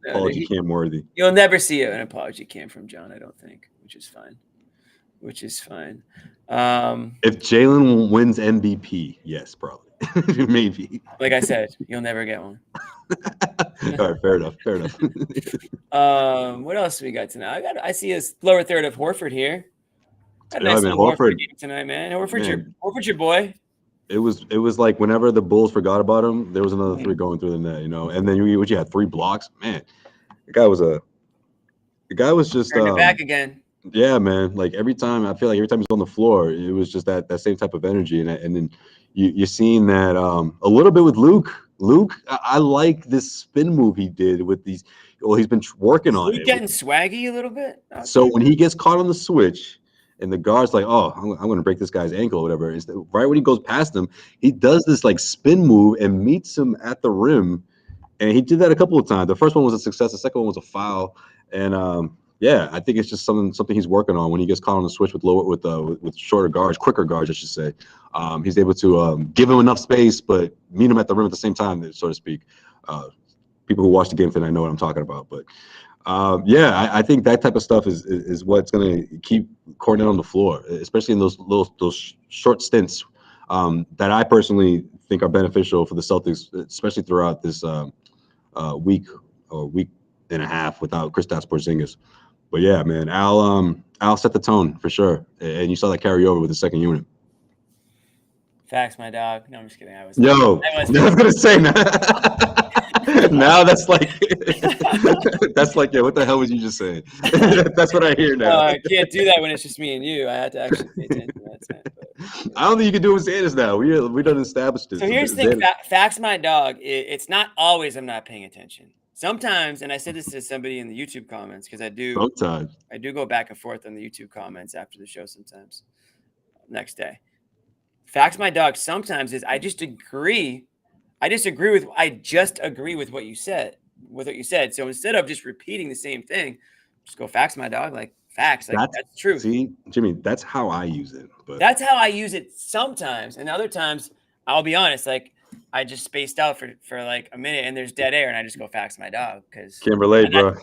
B: cam worthy.
A: You'll never see an apology cam from John, I don't think, which is fine.
B: If Jaylen wins MVP, yes, probably. Maybe.
A: Like I said, you'll never get one.
B: All right, fair enough.
A: What else do we got tonight? I see a lower third of Horford here.
B: Nice Horford
A: game tonight, man. Horford's your boy.
B: It was like whenever the Bulls forgot about him, there was another 3 going through the net, and then you had 3 blocks. Man, the guy was just
A: Turned it back again.
B: Yeah, man. Like every time he's on the floor, it was just that same type of energy, and then you're seeing that a little bit with Luke. I like this spin move he did with these. Well, he's been working on it.
A: Getting swaggy a little bit. Okay.
B: So when he gets caught on the switch. And the guard's like, oh, I'm going to break this guy's ankle or whatever. Right when he goes past him, he does this like spin move and meets him at the rim. And he did that a couple of times. The first one was a success. The second one was a foul. And I think it's just something he's working on when he gets caught on the switch with shorter guards, quicker guards, I should say. He's able to give him enough space, but meet him at the rim at the same time, so to speak. People who watch the game tonight know what I'm talking about, but. I think that type of stuff is what's going to keep Kornet on the floor, especially in those short stints that I personally think are beneficial for the Celtics, especially throughout this week or week and a half without Kristaps Porzingis. But yeah, man, Al set the tone for sure, and you saw that carry over with the second unit.
A: Facts, my dog. No, I'm just kidding. I was
B: gonna say that. Now that's like, yeah. What the hell was you just saying? That's what I hear now.
A: I can't do that when it's just me and you. I had to actually pay attention to that time. But.
B: I don't think you can do it with Sanders now. We done established it.
A: So here's the thing. Facts, my dog. It's not always I'm not paying attention. Sometimes, and I said this to somebody in the YouTube comments because I do go back and forth on the YouTube comments after the show sometimes. Next day. Facts, my dog. Sometimes is I just agree with what you said. So instead of just repeating the same thing, just go facts, my dog. Like facts. Like that's true.
B: See, Jimmy, that's how I use it. But
A: that's how I use it sometimes. And other times, I'll be honest, like I just spaced out for like a minute and there's dead air and I just go facts, my dog. Because
B: can't relate, bro.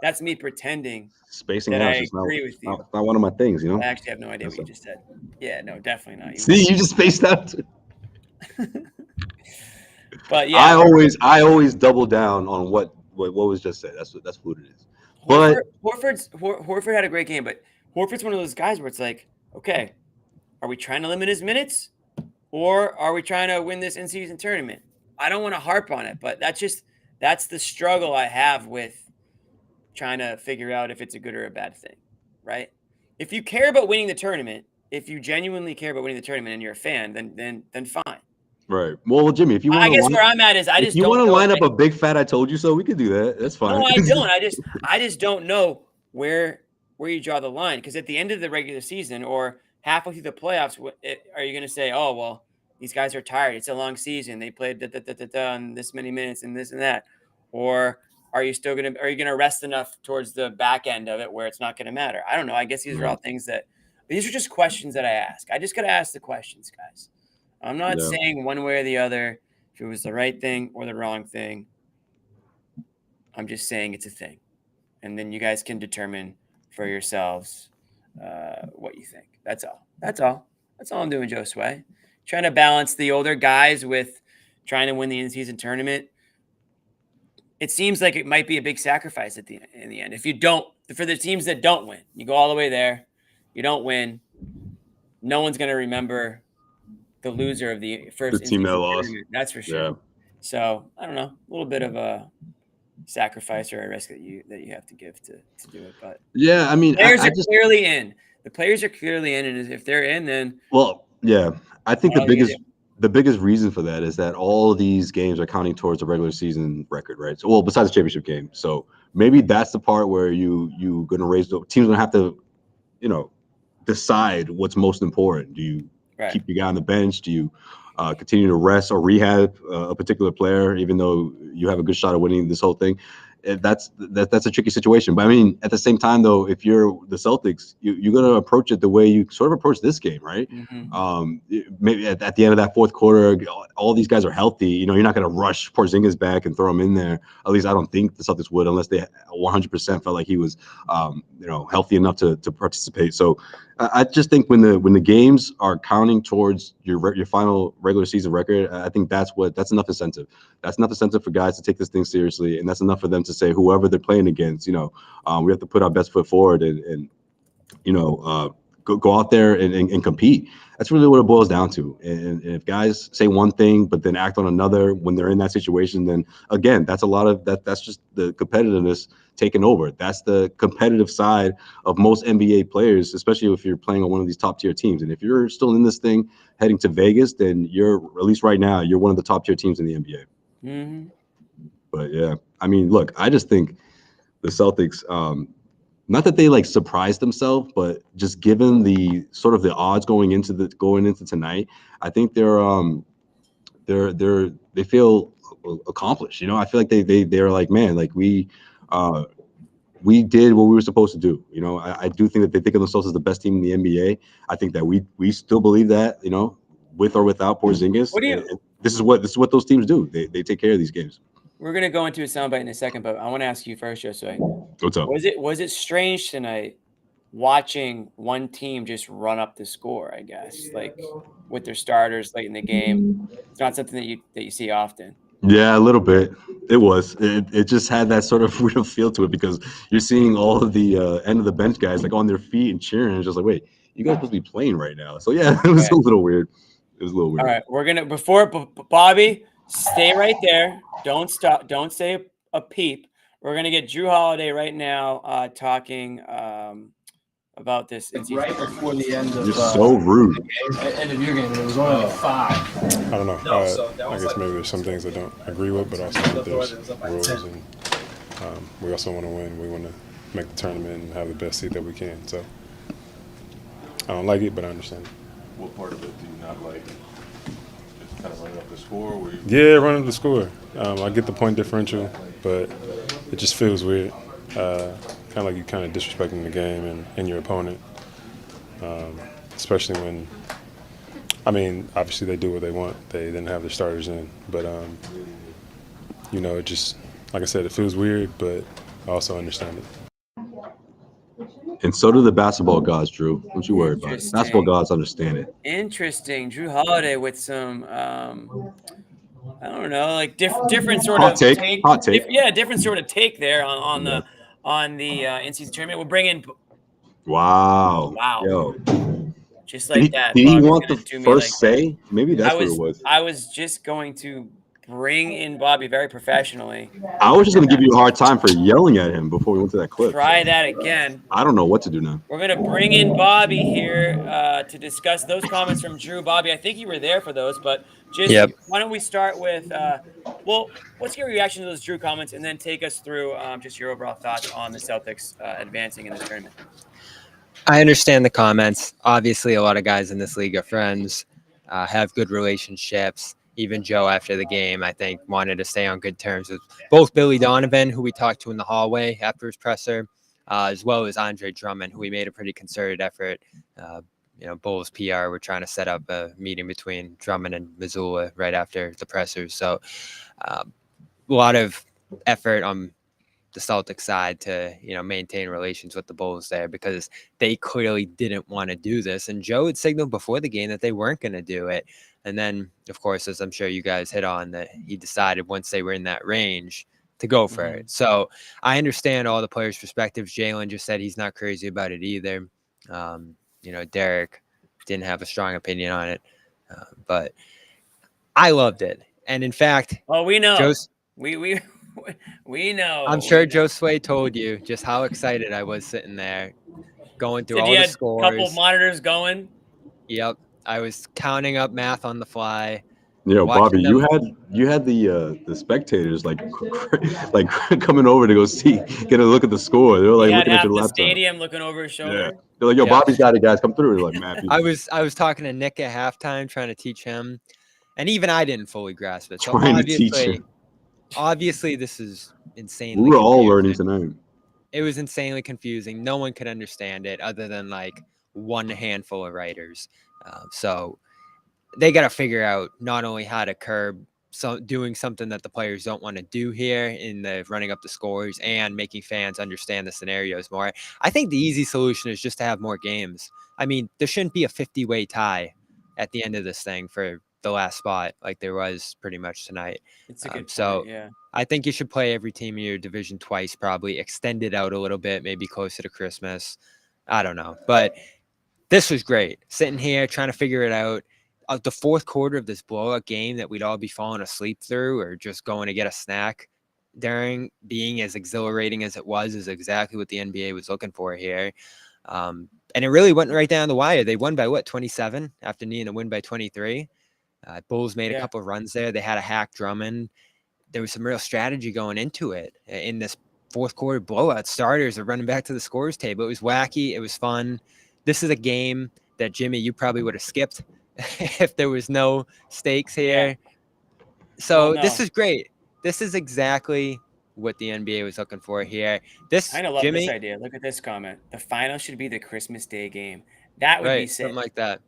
A: That's me pretending
B: spacing
A: that
B: out.
A: I agree with you.
B: Not one of my things,
A: I actually have no idea what you just said. Yeah, no, definitely not.
B: You just spaced out.
A: But yeah,
B: I always double down on what was just said. That's what it is. But
A: Horford had a great game, but Horford's one of those guys where it's like, okay, are we trying to limit his minutes, or are we trying to win this in-season tournament? I don't want to harp on it, but that's the struggle I have with trying to figure out if it's a good or a bad thing, right? If you care about winning the tournament, if you genuinely care about winning the tournament and you're a fan, then fine.
B: Right. Well, Jimmy, if you want,
A: I guess where I'm at is
B: if you want to line up a big fat "I told you so," we could do that. That's fine.
A: No, I don't. I just don't know where you draw the line, because at the end of the regular season or halfway through the playoffs, are you going to say, "Oh, well, these guys are tired. It's a long season. They played and this many minutes and this and that," or are you going to rest enough towards the back end of it where it's not going to matter? I don't know. I guess these are all things that These are just questions that I ask. I just got to ask the questions, guys. I'm not
B: Yeah.
A: saying one way or the other if it was the right thing or the wrong thing. I'm just saying it's a thing. And then you guys can determine for yourselves what you think. That's all. That's all. That's all I'm doing, Josue. Trying to balance the older guys with trying to win the in-season tournament. It seems like it might be a big sacrifice in the end. If you don't, for the teams that don't win, you go all the way there, you don't win. No one's going to remember the loser of the first
B: The team that
A: in-season
B: lost.
A: tournament. That's for sure.
B: Yeah.
A: So I don't know, a little bit of a sacrifice or a risk that you have to give to do it. But
B: Yeah, I mean,
A: players
B: I
A: are
B: just
A: clearly in. The players are clearly in, and if they're in, then
B: well, yeah, I think
A: What are we gonna
B: the biggest reason for that is that all of these games are counting towards a regular season record, right? So, well, besides the championship game, so maybe that's the part where you gonna raise the teams gonna have to, you know, decide what's most important. Do you
A: right.
B: keep your guy on the bench? Do you continue to rest or rehab a particular player, even though you have a good shot of winning this whole thing? That's a tricky situation. But I mean, at the same time, though, if you're the Celtics, you're going to approach it the way you sort of approach this game, right? Maybe at the end of that fourth quarter, all these guys are healthy. You know, you're not going to rush Porzingis back and throw him in there. At least I don't think the Celtics would, unless they 100% felt like he was, healthy enough to participate. So I just think when the games are counting towards your final regular season record, I think that's enough incentive. That's enough incentive for guys to take this thing seriously, and that's enough for them to say whoever they're playing against, we have to put our best foot forward and go out there and compete. That's really what it boils down to. And if guys say one thing but then act on another when they're in that situation, then again, that's a lot of that. That's just the competitiveness taking over. That's the competitive side of most NBA players, especially if you're playing on one of these top tier teams. And if you're still in this thing heading to Vegas, then you're, at least right now, you're one of the top tier teams in the NBA.
A: Mm-hmm.
B: But yeah, I mean, look, I just think the Celtics, not that they like surprised themselves, but just given the sort of the odds going into tonight, I think they feel accomplished. I feel like they're like, man, like we did what we were supposed to do. I do think that they think of themselves as the best team in the NBA. I think that we still believe that, with or without Porzingis. And this is what those teams do. They take care of these games.
A: We're gonna go into a soundbite in a second, but I want to ask you first, Josue.
B: What's up?
A: Was it strange tonight watching one team just run up the score? I guess like with their starters late in the game. It's not something that you see often.
B: Yeah, a little bit. It was. It just had that sort of weird feel to it because you're seeing all of the end of the bench guys like on their feet and cheering. And it's just like, wait, you guys supposed to be playing right now. So yeah, it was a little weird. It was a little weird.
A: All right, we're gonna Bobby, stay right there. Don't stop. Don't say a peep. We're gonna get Drew Holiday right now talking about this.
G: It's right before the end of
B: You're so rude.
G: End of your game. It was only 5.
D: I don't know. I guess maybe there's some things I don't agree with, but also there's rules, and we also want to win. We want to make the tournament and have the best seat that we can. So I don't like it, but I understand it.
H: What part of it do you not like? Just kind of running up the score?
D: Yeah, running up the score. I get the point differential, but it just feels weird. Kind of like you're kind of disrespecting the game and your opponent, especially when, obviously they do what they want. They didn't have their starters in, but, it just, like I said, it feels weird, but I also understand it.
B: And so do the basketball gods, Drew. Don't you worry about it. Basketball gods understand it.
A: Interesting. Drew Holiday with some, I don't know, like different sort
B: Hot
A: of
B: take. Hot take.
A: Different sort of take there on the in-season tournament. We'll bring in.
B: Wow.
A: Yo. Just like that.
B: Did he want the first say? Maybe that's what it was.
A: I was just going to bring in Bobby very professionally.
B: I was just going to give you a hard time for yelling at him before we went to that clip.
A: Try that again.
B: I don't know what to do now.
A: We're going to bring in Bobby here to discuss those comments from Drew. Bobby, I think you were there for those, but why don't we start with, what's your reaction to those Drew comments, and then take us through just your overall thoughts on the Celtics advancing in this tournament.
I: I understand the comments. Obviously, a lot of guys in this league are friends, have good relationships. Even Joe, after the game, I think, wanted to stay on good terms with both Billy Donovan, who we talked to in the hallway after his presser, as well as Andre Drummond, who we made a pretty concerted effort. Bulls PR were trying to set up a meeting between Drummond and Missoula right after the pressers. So a lot of effort on the Celtics side to, maintain relations with the Bulls there, because they clearly didn't want to do this. And Joe had signaled before the game that they weren't going to do it. And then, of course, as I'm sure you guys hit on, that he decided once they were in that range to go for it. So I understand all the players' perspectives. Jalen just said he's not crazy about it either. Derek didn't have a strong opinion on it, but I loved it. And in fact,
A: we know. We know.
I: I'm sure Josue told you just how excited I was sitting there, going through all the scores.
A: A couple monitors going.
I: Yep, I was counting up math on the fly.
B: Bobby, you had the spectators like coming over to go get a look at the score. They were like looking at your laptop.
A: Stadium looking over his shoulder.
B: Yeah. They're like, Bobby's got it, guys. Come through. They're like, Matt.
I: I was talking to Nick at halftime, trying to teach him, and even I didn't fully grasp it. So
B: trying to teach him.
I: Obviously, this is insanely.
B: We were all learning tonight.
I: It was insanely confusing. No one could understand it other than like one handful of writers. So they got to figure out not only how to curb doing something that the players don't want to do here in the running up the scores, and making fans understand the scenarios more. I think the easy solution is just to have more games. I mean, there shouldn't be a 50-way tie at the end of this thing for the last spot like there was pretty much tonight.
A: It's a good
I: point,
A: yeah.
I: I think you should play every team in your division twice, probably extend it out a little bit, maybe closer to Christmas. I don't know. But this was great. Sitting here trying to figure it out. The fourth quarter of this blowout game that we'd all be falling asleep through or just going to get a snack during, being as exhilarating as it was, is exactly what the NBA was looking for here. And it really went right down the wire. They won by 27 after needing to win by 23. Bulls made a couple of runs there. They had a hack Drummond. There was some real strategy going into it in this fourth quarter blowout. Starters are running back to the scores table. It was wacky. It was fun. This is a game that, Jimmy, you probably would have skipped if there was no stakes here. Yeah. So This is great. This is exactly what the NBA was looking for here. I
A: kind of love this idea. Look at this comment. The final should be the Christmas Day game. That would be sick.
I: Something like that.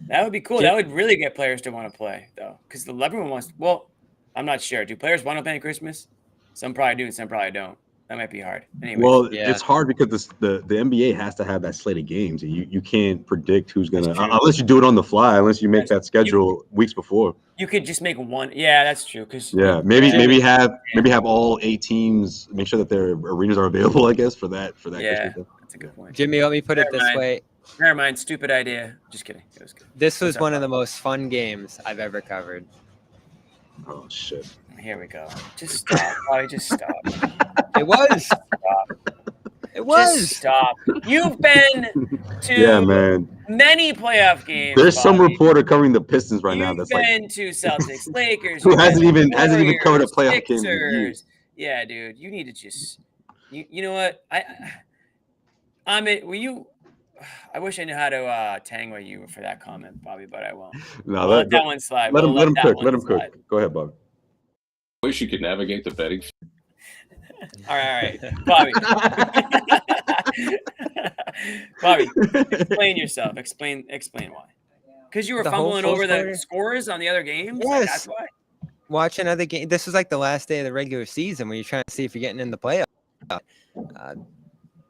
A: That would be cool. That would really get players to want to play, though, because everyone wants. Well, I'm not sure. Do players want to play on Christmas? Some probably do, and some probably don't. That might be hard. Anyways,
B: well, it's hard because the NBA has to have that slate of games, and you can't predict who's gonna unless you do it on the fly. Unless you make that schedule weeks before.
A: You could just make one. Yeah, that's true. Because
B: maybe have all 8 teams. Make sure that their arenas are available. I guess for that.
A: Yeah, that's a good point.
I: Jimmy, let me put it this way.
A: Never mind. Stupid idea. Just kidding. It was good.
I: This was one of the most fun games I've ever covered.
B: Oh shit!
A: Here we go. Just stop. Probably just stop.
I: It was. It was.
A: Just stop. You've been to many playoff games.
B: There's some reporter covering the Pistons right now. That's
A: been to Celtics, Lakers.
B: Who hasn't even covered a playoff game.
A: Yeah, dude. You need to just. You know what? I wish I knew how to tango you for that comment, Bobby, but I won't.
B: No,
A: let that one slide.
B: Let him cook. Let him cook. Go ahead, Bobby.
H: I wish you could navigate the betting.
A: All right, Bobby. Bobby, explain yourself. Explain why. Because you were fumbling over the scores on the other games.
I: Yes.
A: That's why.
I: Watching other games. This was like the last day of the regular season when you're trying to see if you're getting in the playoffs.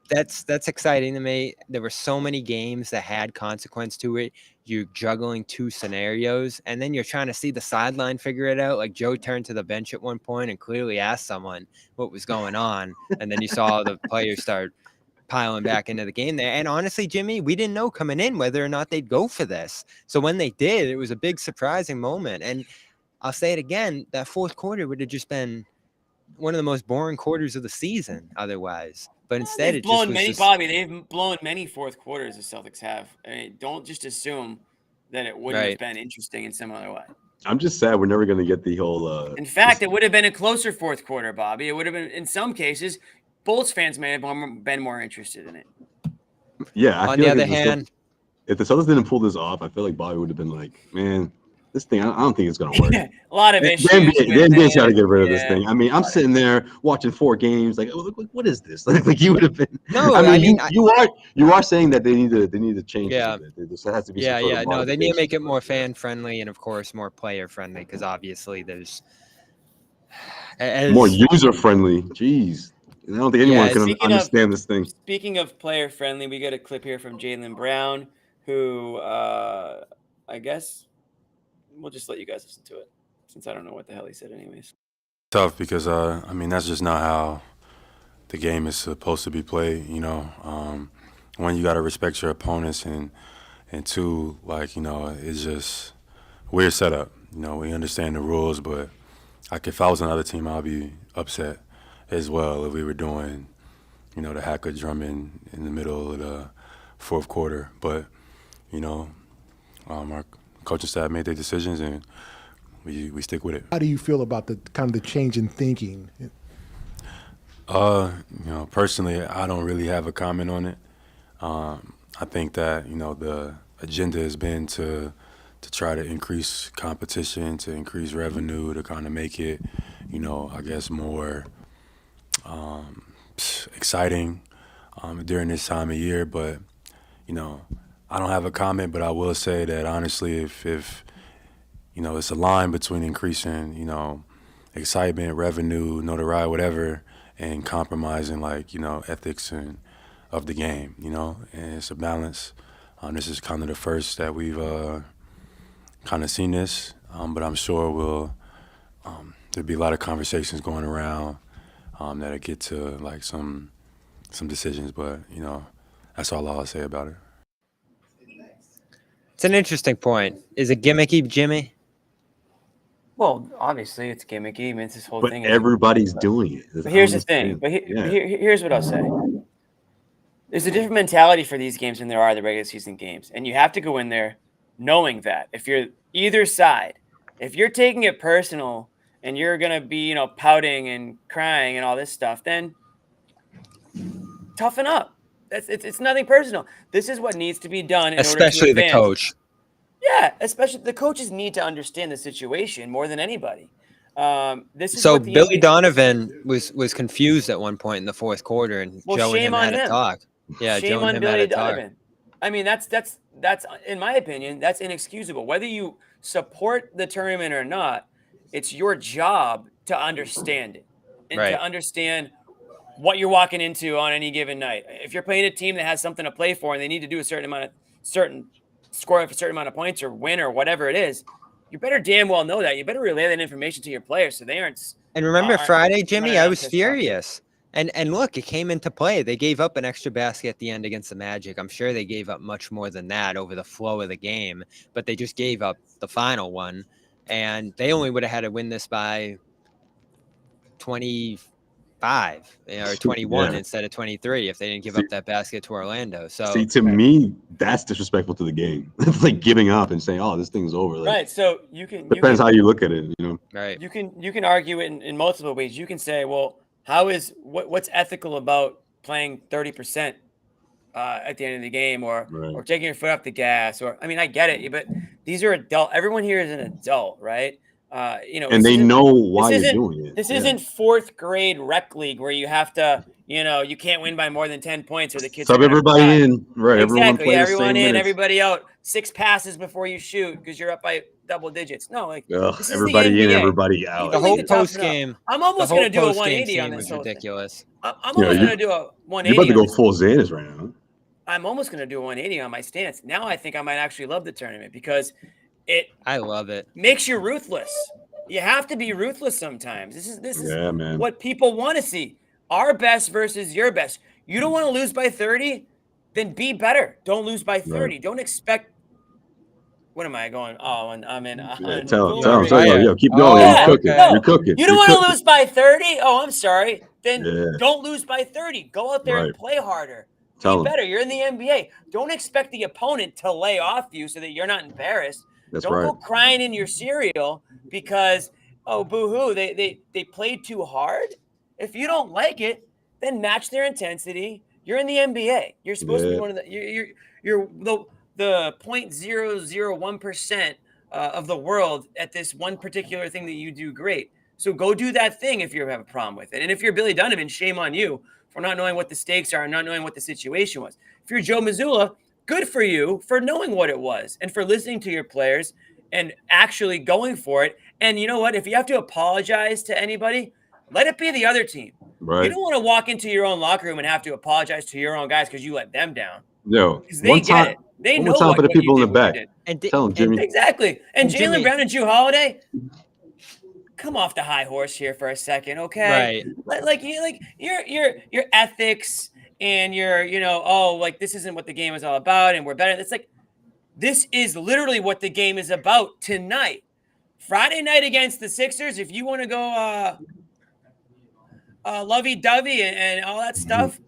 I: That's exciting to me. There were so many games that had consequence to it. You're juggling 2 scenarios, and then you're trying to see the sideline figure it out. Like Joe turned to the bench at one point and clearly asked someone what was going on, and then you saw the players start piling back into the game there. And honestly, Jimmy, we didn't know coming in whether or not they'd go for this. So when they did, it was a big surprising moment. And I'll say it again, that fourth quarter would have just been one of the most boring quarters of the season otherwise. But instead,
A: they've blown many fourth quarters the Celtics have. I mean, don't just assume that it wouldn't have been interesting in some other way.
B: I'm just sad we're never going to get the whole.
A: In fact, it would have been a closer fourth quarter, Bobby. It would have been, in some cases, Bulls fans may have been more interested in it.
B: Yeah.
I: On the other hand,
B: if the Celtics didn't pull this off, I feel like Bobby would have been like, man, This thing, I don't think it's gonna work.
A: A lot of
B: The
A: issues.
B: NBA,
A: with
B: NBA's got to
A: it.
B: get rid of this
A: Yeah.
B: thing. I mean, I'm sitting there watching 4 games, like, oh, what is this? Like you would have been.
I: No,
B: I mean,
I: I
B: you are saying that they need to change
I: Yeah.
B: this a bit. There has to be
I: yeah,
B: some sort
I: yeah.
B: of
I: No, they need to make it
B: modifications,
I: more
B: but, yeah.
I: fan friendly and of course more player friendly because obviously there's as
B: More user friendly. Jeez, I don't think anyone
I: Yeah,
B: can
A: Speaking of
B: understand this thing.
A: speaking of player friendly, we got a clip here from Jaylen Brown, who I guess we'll just let you guys listen to it since I don't know what the hell he said, anyways.
H: Tough because I mean that's just not how the game is supposed to be played. One, you got to respect your opponents, and two, like it's just weird setup. We understand the rules, but like if I was another team, I'd be upset as well if we were doing the hacker drumming in the middle of the fourth quarter. But our coaching staff made their decisions, and we stick with it.
C: How do you feel about the kind of the change in thinking?
H: Personally, I don't really have a comment on it. I think that the agenda has been to try to increase competition, to increase revenue, to kind of make it, I guess more exciting during this time of year. But I don't have a comment, but I will say that honestly, if it's a line between increasing excitement, revenue, notoriety, whatever, and compromising ethics and of the game, and it's a balance. This is kind of the first that we've kind of seen this, but I'm sure there'll be a lot of conversations going around that'll get to some decisions, but that's all I'll say about it.
I: it's an interesting point. Is it gimmicky, Jimmy?
A: Well, obviously it's gimmicky. I mean, it's this whole
B: But
A: thing.
B: everybody's doing it.
A: But here's the thing. But here's what I'll say. There's a different mentality for these games than there are the regular season games, and you have to go in there knowing that if you're either side, if you're taking it personal and you're gonna be pouting and crying and all this stuff, then toughen up. It's nothing personal. This is what needs to be done,
I: Especially the coach.
A: Yeah, especially the coaches need to understand the situation more than anybody. This is
I: So
A: what the
I: Billy
A: NBA
I: Donovan was confused at one point in the fourth quarter, and
A: Well,
I: Joe and
A: shame
I: him
A: on
I: had a
A: him.
I: talk. Yeah,
A: Shame
I: Joe and
A: on
I: him had
A: Billy
I: a talk.
A: Donovan. I mean, that's in my opinion, that's inexcusable. Whether you support the tournament or not, it's your job to understand it and
I: Right.
A: to understand what you're walking into on any given night. If you're playing a team that has something to play for and they need to do a certain score a certain amount of points or win or whatever it is, you better damn well know that. You better relay that information to your players so they aren't.
I: And remember
A: aren't
I: Friday, Jimmy,
A: running
I: I
A: around
I: was
A: pissed off.
I: furious. And look, it came into play. They gave up an extra basket at the end against the Magic. I'm sure they gave up much more than that over the flow of the game, but they just gave up the final one, and they only would have had to win this by 25 or 21
B: Yeah.
I: instead of 23 if they didn't give up that basket to Orlando. So
B: See, to me, that's disrespectful to the game. It's like giving up and saying, "Oh, this thing's over." Like,
A: Right. So you can
B: depends how you look at it.
I: right.
A: You can argue it in multiple ways. You can say, well, what's ethical about playing 30% at the end of the game, or taking your foot off the gas, or I mean, I get it, but these are adult. Everyone here is an adult, right?
B: And they know why you're doing it.
A: This isn't fourth grade rec league where you have to, you can't win by more than 10 points or the kids
B: Sub
A: are gonna
B: everybody
A: cry.
B: in, right?
A: Exactly. Everyone in,
B: minutes.
A: everybody out. 6 passes before you shoot because you're up by double digits. No, like this is
B: everybody
A: the
B: in,
A: NBA.
B: everybody out.
I: The
A: People
I: whole
A: need to toughen
I: post
A: up.
I: game.
A: I'm almost going to do a 180 on this
I: was
A: whole thing.
I: ridiculous.
A: I'm almost going to do a 180.
B: You're about to
A: on
B: go
A: this.
B: full Xanis right now.
A: I'm almost going to do a 180 on my stance. Now I think I might actually love the tournament because it
I: I love it.
A: makes you ruthless. You have to be ruthless sometimes. This is
B: Yeah, man.
A: what people want to see. Our best versus your best. You don't want to lose by 30, then be better. Don't lose by 30.
B: Right.
A: Don't expect. What am I going? Oh, and I'm in.
B: Yeah, tell him.
I: Right.
B: Yo, keep going.
I: Oh,
B: You're cooking.
I: okay.
B: You're cooking.
A: You don't
B: You're
A: want to
B: cooking.
A: lose by 30? Oh, I'm sorry. Then
B: Yeah.
A: don't lose by 30. Go out there and
B: Right.
A: play harder.
B: Tell
A: Be
B: 'em.
A: better. You're in the NBA. Don't expect the opponent to lay off you so that you're not embarrassed.
B: That's
A: Don't
B: right.
A: go crying in your cereal because, oh, boo-hoo, they played too hard. If you don't like it, then match their intensity. You're in the NBA. You're supposed to be
B: Yeah.
A: one of the you're the 0.001% of the world at this one particular thing that you do great. So go do that thing if you have a problem with it. And if you're Billy Donovan, shame on you for not knowing what the stakes are and not knowing what the situation was. If you're Joe Mazzulla, good for you for knowing what it was and for listening to your players and actually going for it. And you know what? If you have to apologize to anybody, let it be the other team.
B: Right.
A: You don't want to walk into your own locker room and have to apologize to your own guys because you let them down.
B: Yo,
A: They
B: one
A: get
B: time,
A: it. They
B: one
A: know
B: more time
A: what,
B: for the
A: what you
B: people in
A: did,
B: the
A: what you
B: back.
A: did.
I: And
B: Tell them, Jimmy.
A: Exactly. And
I: Jimmy-
A: Jalen Brown and Drew Holiday, come off the high horse here for a second, okay?
I: Right.
A: Like your ethics and your, like this isn't what the game is all about, and we're better. It's like this is literally what the game is about tonight. Friday night against the Sixers. If you want to go lovey-dovey and all that stuff,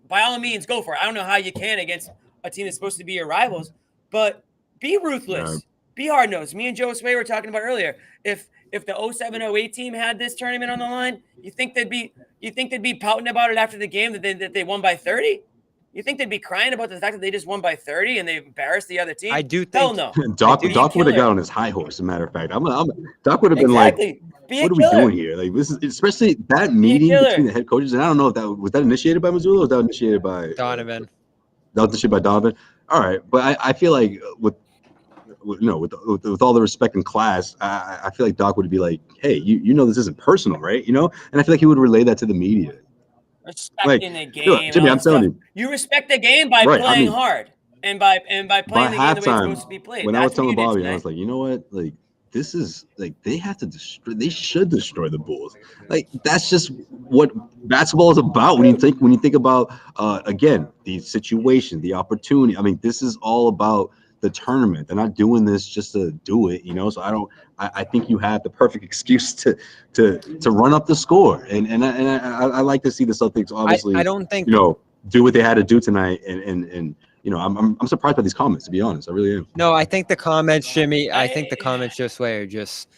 A: by all means, go for it. I don't know how you can against a team that's supposed to be your rivals, but be ruthless.
B: Yeah.
A: Be hard-nosed. Me and Josue were talking about earlier. If the 07-08 team had this tournament on the line, you think they'd be pouting about it after the game that they won by 30? You think they'd be crying about the fact that they just won by 30 and they embarrassed the other team?
I: I do think
A: Hell no.
B: Doc
A: Be a
B: would have
A: killer.
B: got on his high horse. As a matter of fact, Doc would have been like,
A: Exactly. Be a
B: "What are we
A: killer.
B: doing here?" Like this is especially that meeting
A: killer.
B: between the head coaches. And I don't know if that was initiated by Mazzulla or was that initiated by
I: Donovan.
B: That was initiated by Donovan. All right, but I feel like with all the respect in class, I feel like Doc would be like, "Hey, you know this isn't personal, right? You know," and I feel like he would relay that to the media.
A: Respecting the game.
B: Look, Jimmy,
A: and all
B: I'm
A: that
B: telling
A: stuff.
B: you.
A: You respect the game by
B: Right, I
A: playing
B: mean,
A: hard and by playing
B: By
A: the game the way it's
B: halftime,
A: supposed to be played.
B: when I was
A: That's what
B: telling
A: you did
B: Bobby, I
A: tonight.
B: was like, you know what? Like, this is like they have to destroy. They should destroy the Bulls. Like that's just what basketball is about. When you think about again the situation, the opportunity. I mean, this is all about the tournament. They're not doing this just to do it, you know. So I think you have the perfect excuse to run up the score. And I like to see the Celtics obviously.
I: I don't think
B: do what they had to do tonight. And I'm surprised by these comments, to be honest. I really am.
I: No, I think the comments, Jimmy, I think the comments just are just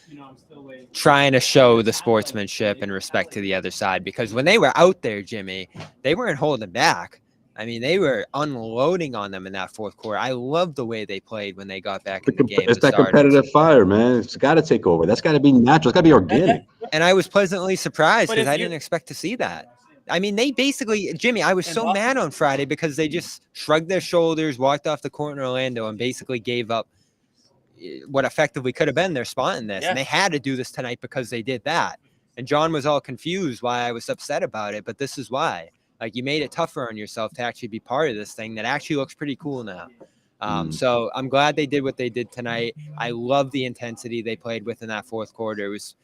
I: trying to show the sportsmanship and respect to the other side, because when they were out there, Jimmy, they weren't holding back. I mean, they were unloading on them in that fourth quarter. I love the way they played when they got back in the game.
B: It's that competitive fire, man. It's got to take over. That's got to be natural. It's got to be organic.
I: And I was pleasantly surprised
A: But
I: because
A: if
I: I
A: you-
I: didn't expect to see that. I mean, they basically, Jimmy, I was
A: And
I: so
A: Bob-
I: mad on Friday because they just shrugged their shoulders, walked off the court in Orlando, and basically gave up what effectively could have been their spot in this.
A: Yeah.
I: And they had to do this tonight because they did that. And John was all confused why I was upset about it, but this is why. Like, you made it tougher on yourself to actually be part of this thing that actually looks pretty cool now. So I'm glad they did what they did tonight. I love the intensity they played with in that fourth quarter. It was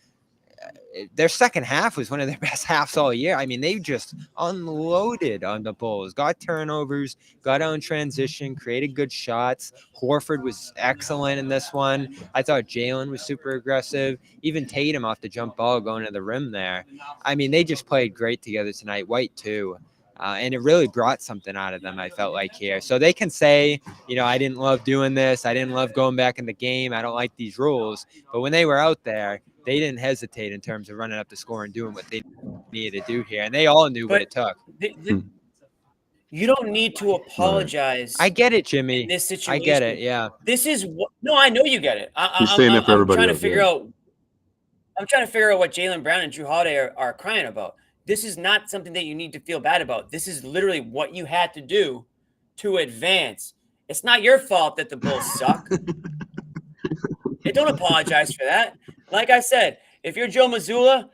I: their second half was one of their best halves all year. I mean, they just unloaded on the Bulls, got turnovers, got out in transition, created good shots. Horford was excellent in this one. I thought Jalen was super aggressive. Even Tatum off the jump ball going to the rim there. I mean, they just played great together tonight. White too. And it really brought something out of them, I felt like, here. So they can say, I didn't love doing this. I didn't love going back in the game. I don't like these rules. But when they were out there, they didn't hesitate in terms of running up the score and doing what they needed to do here. And they all knew what it took.
A: You don't need to apologize.
I: I get it, Jimmy.
A: In this situation.
I: I get it, yeah.
A: This is what. No, I know you get it.
B: He's saying it for everybody else,
A: I'm trying to figure out what Jalen Brown and Drew Holiday are crying about. This is not something that you need to feel bad about. This is literally what you had to do to advance. It's not your fault that the Bulls suck. Hey, don't apologize for that. Like I said, if you're Joe Mazzulla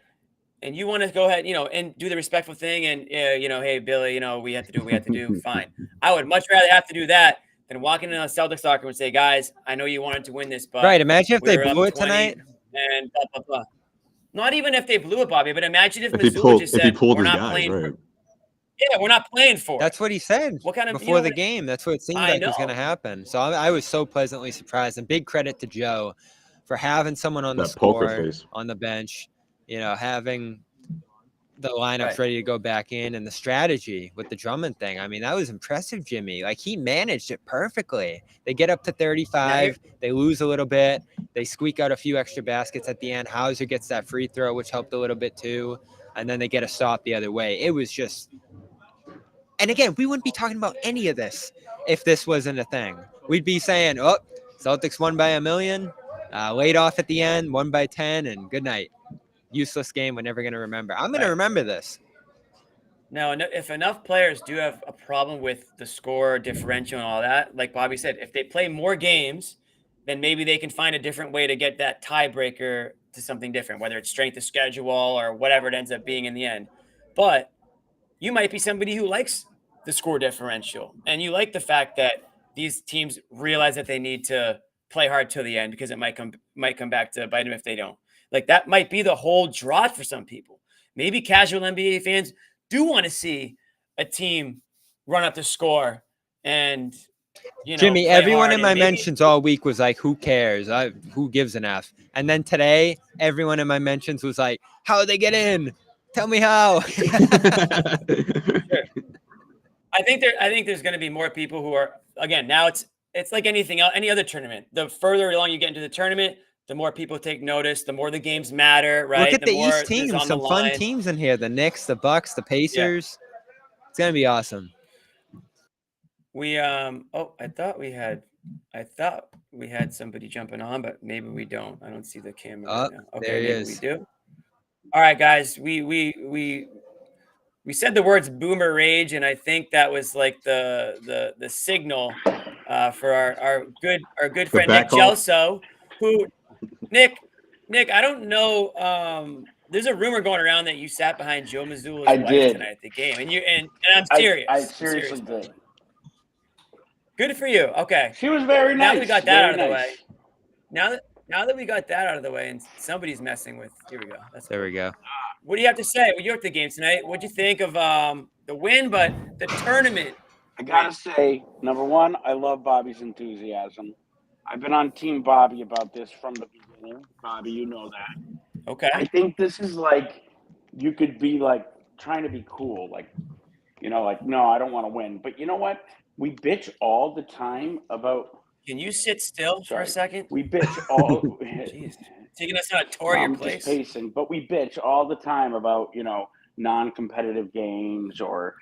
A: and you want to go ahead, and do the respectful thing and, hey, Billy, we have to do what we have to do, fine. I would much rather have to do that than walking in a Celtics locker room and say, guys, I know you wanted to win this, but
I: right. Imagine if they
A: we're up
I: blew it
A: 20
I: tonight.
A: And blah, blah, blah. Not even if they blew it, Bobby, but imagine if
B: he
A: Mazzulla just
B: pulled
A: said, we're
B: his
A: not
B: guys,
A: playing
B: right.
A: for Yeah, we're not playing for
I: That's what he said
A: What kind of
I: before the game. That's what it seemed
A: I
I: like was
A: know.
I: going to happen. So I was so pleasantly surprised. And big credit to Joe for having someone on the
B: That poker
I: score,
B: face.
I: on the bench, having the lineups
A: Right.
I: ready to go back in, and the strategy with the Drummond thing. I mean, that was impressive, Jimmy. Like, he managed it perfectly. They get up to 35. They lose a little bit. They squeak out a few extra baskets at the end. Hauser gets that free throw, which helped a little bit too. And then they get a stop the other way. It was just – and again, we wouldn't be talking about any of this if this wasn't a thing. We'd be saying, oh, Celtics won by 1 million. Laid off at the end, won by 10, and good night. Useless game we're never going to remember. I'm going to remember this.
A: Now, if enough players do have a problem with the score differential and all that, like Bobby said, if they play more games, then maybe they can find a different way to get that tiebreaker to something different, whether it's strength of schedule or whatever it ends up being in the end. But you might be somebody who likes the score differential, and you like the fact that these teams realize that they need to play hard till the end because it might come back to bite them if they don't. Like, that might be the whole draw for some people. Maybe casual NBA fans do want to see a team run up the score and,
I: Jimmy,
A: play
I: everyone
A: hard,
I: in my
A: and maybe
I: mentions all week was like, who cares? Who gives an F? And then today, everyone in my mentions was like, how did they get in? Tell me how.
A: Sure. I think there's going to be more people who are, again, now it's like anything else, any other tournament. The further along you get into the tournament, the more people take notice, the more the games matter, right?
I: Look at the
A: more
I: East
A: there's
I: teams,
A: on the
I: some fun
A: line.
I: teams in here. The Knicks, the Bucks, the Pacers. It's going to be awesome.
A: We I thought we had somebody jumping on, but maybe we don't. I don't see the camera right now. Okay,
I: there he
A: maybe
I: is.
A: we do. All right, guys. We said the words boomer rage, and I think that was like the signal for our good friend Nick Josue, who Nick, I don't know. There's a rumor going around that you sat behind Joe Mazzulla's wife tonight at the game, and I'm serious.
J: I seriously did.
A: Good for you. Okay.
J: She was very nice.
A: Now that we got that
J: very
A: out of the
J: nice.
A: way. Now that we got that out of the way, and somebody's messing with. Here we go.
I: There we go.
A: What do you have to say? You're at the game tonight. What'd you think of the win, but the tournament?
J: I gotta say, number one, I love Bobby's enthusiasm. I've been on Team Bobby about this from the beginning. Bobby, you know that.
A: Okay.
J: I think this is like, you could be like trying to be cool, like, like, no, I don't want to win. But you know what? We bitch all the time about.
A: Can you sit still for a second?
J: We bitch all.
A: Jeez. Taking us on a tour of your place.
J: Just pacing, but we bitch all the time about non-competitive games or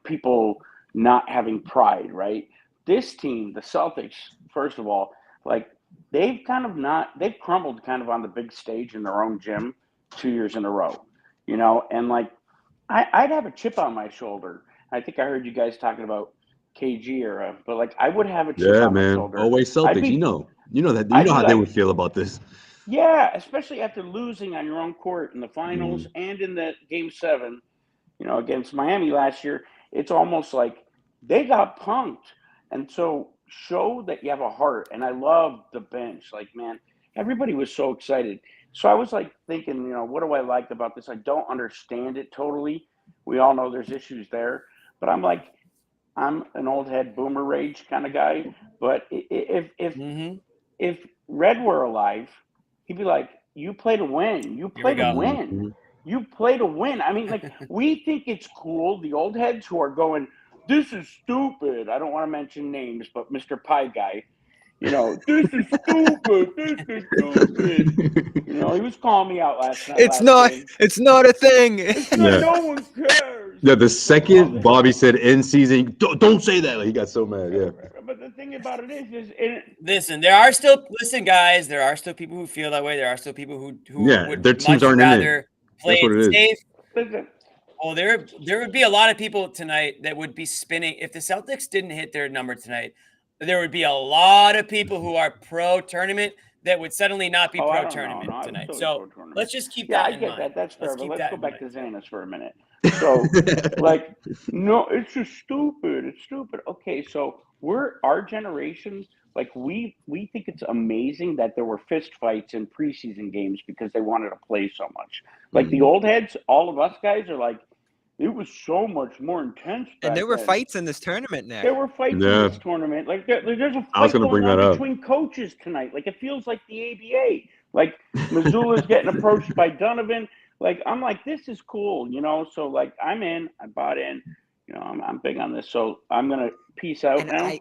J: people not having pride, right? This team, the Celtics, first of all, like they've crumbled kind of on the big stage in their own gym 2 years in a row, and like I'd have a chip on my shoulder. I think I heard you guys talking about KG era, but like I would have a chip on my shoulder.
B: Always Celtics, you know that how they would feel about this.
J: Yeah, especially after losing on your own court in the finals and in the game 7, against Miami last year. It's almost like they got punked. And so show that you have a heart. And I love the bench. Like, man, everybody was so excited. So I was like thinking, what do I like about this? I don't understand it totally. We all know there's issues there. But I'm like, I'm an old head boomer rage kind of guy. But if Red were alive, he'd be like, you play to win. You play to win. Mm-hmm. You play to win. I mean, like, we think it's cool. The old heads who are going, this is stupid. I don't want to mention names, but Mr. Pie Guy, this is stupid. This is stupid. He was calling me out last night.
I: It's not a thing.
J: It's not, no one cares.
B: Yeah, the second Bobby said end season, don't say that. Like, he got so mad. Yeah.
J: But the thing about it is
A: listen, guys, there are still people who feel that way. There are still people who would
B: their teams aren't
A: rather play it safe.
J: Listen.
A: Well, there would be a lot of people tonight that would be spinning. If the Celtics didn't hit their number tonight, there would be a lot of people who are pro-tournament that would suddenly not be pro-tournament tonight. So let's just keep that in mind.
J: I get that. That's fair. But let's go back to Xanis for a minute. So, like, no, it's just stupid. It's stupid. Okay, so our generation, like, we think it's amazing that there were fist fights in preseason games because they wanted to play so much. Like, the old heads, all of us guys are like, it was so much more intense.
I: And there were fights in this tournament, Nick.
J: There were fights in this tournament. Like, there's a fight going on between coaches tonight. Like, it feels like the ABA. Like, Mazzulla's getting approached by Donovan. Like, I'm like, this is cool, So, like, I'm in. I bought in. I'm big on this. So I'm gonna peace out now.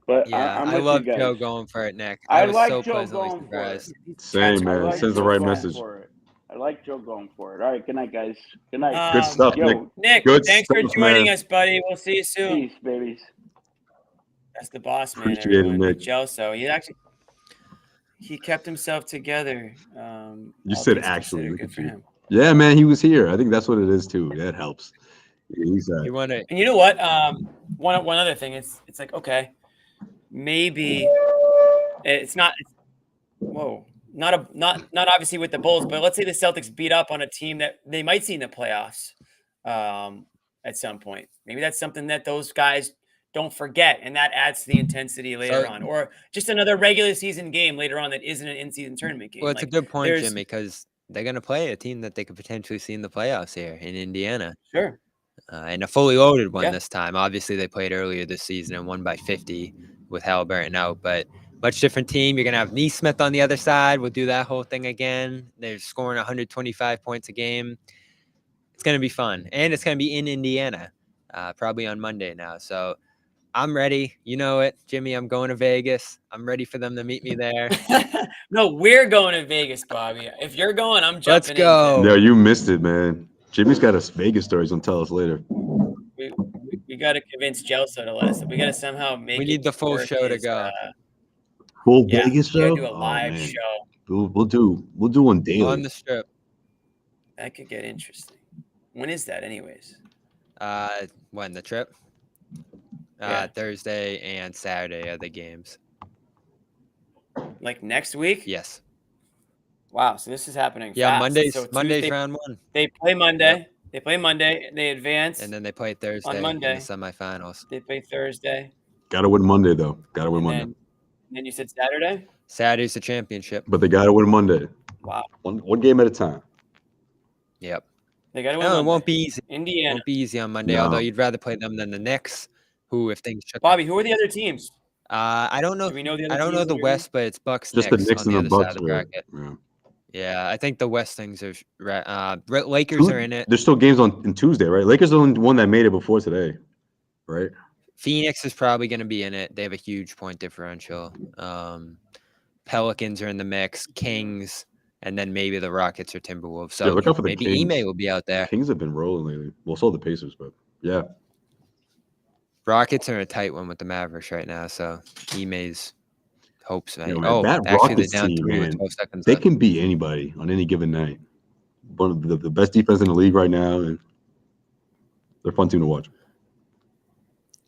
I: I love Joe going for it, Nick. I was
J: like
I: so
J: Joe
I: pleasantly
J: going
I: surprised.
B: Same, man. Sends the right message.
J: I like Joe going for it. All right, good night, guys. Good night.
B: Good stuff, Nick.
A: Nick, thanks for joining us, buddy. We'll see you soon.
J: Peace, babies.
A: That's the boss, man.
B: Appreciate it, Nick.
A: Joe, so he actually. he kept himself together.
B: You
A: All
B: said
A: things
B: actually.
A: considered.
B: Look
A: Good
B: at
A: for
B: you.
A: him.
B: Yeah, man, he was here. I think that's what it is too. Yeah, it helps. Yeah, he's
I: You want to?
A: And you know what? One other thing. It's like, okay, maybe it's not. Whoa, not obviously with the Bulls, but let's say the Celtics beat up on a team that they might see in the playoffs at some point. Maybe that's something that those guys don't forget, and that adds to the intensity later on, or just another regular season game later on that isn't an in-season tournament game.
I: Well, it's a
A: Like,
I: good point,
A: there's
I: Jimmy, because they're going to play a team that they could potentially see in the playoffs here in Indiana.
A: sure.
I: And a fully loaded one
A: Yeah.
I: this time. Obviously, they played earlier this season and won by 50 with Halliburton out, but much different team. You're going to have Neesmith on the other side. We'll do that whole thing again. They're scoring 125 points a game. It's going to be fun, and it's going to be in Indiana, probably on Monday now. So I'm ready. You know it, Jimmy. I'm going to Vegas. I'm ready for them to meet me there.
A: No, we're going to Vegas, Bobby. If you're going, I'm jumping
I: Let's
A: in,
I: go.
A: Tim.
B: Yo, you missed it, man. Jimmy's got a Vegas story. He's gonna tell us later.
A: We got to convince Gelso to let us. We got to somehow make.
I: We need the full
A: work
I: show to
A: his,
I: go.
B: Full
A: Yeah,
B: Vegas
A: we gotta
B: show.
A: do a live show.
B: We'll do one daily.
I: On the strip.
A: That could get interesting. When is that, anyways?
I: When the trip?
A: Yeah.
I: Thursday and Saturday are the games.
A: Like next week?
I: Yes.
A: Wow. So this is happening.
I: Yeah,
A: fast.
I: Monday's
A: So
I: Monday's
A: Tuesday,
I: round one,
A: they play Monday.
I: Yep.
A: They play Monday. They advance.
I: and then they play Thursday
A: Monday.
I: in the semifinals.
A: They play Thursday.
B: Gotta win Monday though. Gotta win
A: And
B: Monday.
A: then you said Saturday?
I: Saturday's the championship.
B: But they gotta win Monday.
A: Wow.
B: One game at a time.
I: Yep.
A: They got to win
I: No, it
A: Monday.
I: won't be easy. It
A: Indiana.
I: won't be easy on Monday.
B: No.
I: Although you'd rather play them than the Knicks, who, if things shook.
A: Bobby, who are the other teams?
I: I don't know.
A: Do we know the other
I: I don't know
A: teams
I: the
A: that are
I: West, but it's Bucks.
B: Just the Knicks
I: on the
B: and the
I: other
B: Bucks.
I: side of the bracket.
B: Yeah.
I: Yeah, I think the West things are. Lakers are in it.
B: There's still games on Tuesday, right? Lakers are the only one that made it before today, right?
I: Phoenix is probably going to be in it. They have a huge point differential. Pelicans are in the mix. Kings, and then maybe the Rockets or Timberwolves. So
B: Yeah, look out for the
I: maybe
B: Kings.
I: Ime will be out there.
B: Kings have been rolling lately. Well, so the Pacers, but yeah.
I: Rockets are in a tight one with the Mavericks right now. So Ime's hopes.
B: Yo, man,
I: Oh,
B: that
I: actually,
B: Rockets
I: they're down
B: team,
I: 3 with
B: man,
I: 12 seconds
B: they
I: left.
B: can beat anybody on any given night. One of the best defense in the league right now, and they're a fun team to watch.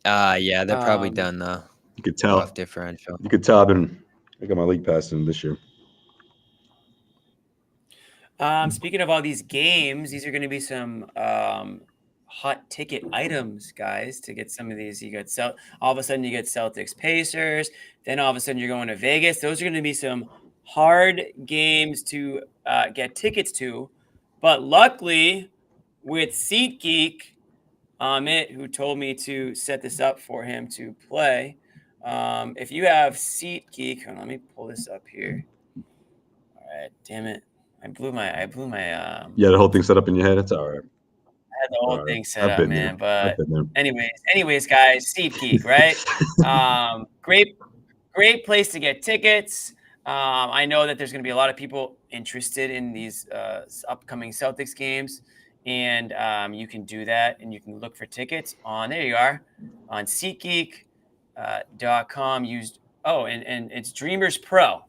I: Yeah, they're probably done though.
B: You could tell.
I: Off differential.
B: You could tell. I got my league pass in this year.
A: Speaking of all these games, these are going to be some hot ticket items, guys, to get some of these. You got all of a sudden you get Celtics Pacers, then all of a sudden you're going to Vegas. Those are going to be some hard games to get tickets to. But luckily, with SeatGeek, Amit, who told me to set this up for him to play, if you have SeatGeek, hold on, let me pull this up here. All right, damn it. I blew my
B: Yeah, the whole thing set up in your head. It's all right.
A: I had the whole thing set
B: I've
A: up,
B: been
A: man.
B: there.
A: But anyways, guys, SeatGeek, right? Great place to get tickets. I know that there's going to be a lot of people interested in these upcoming Celtics games, and you can do that, and you can look for tickets on. There you are, on SeatGeek.com. And it's Dreamers Pro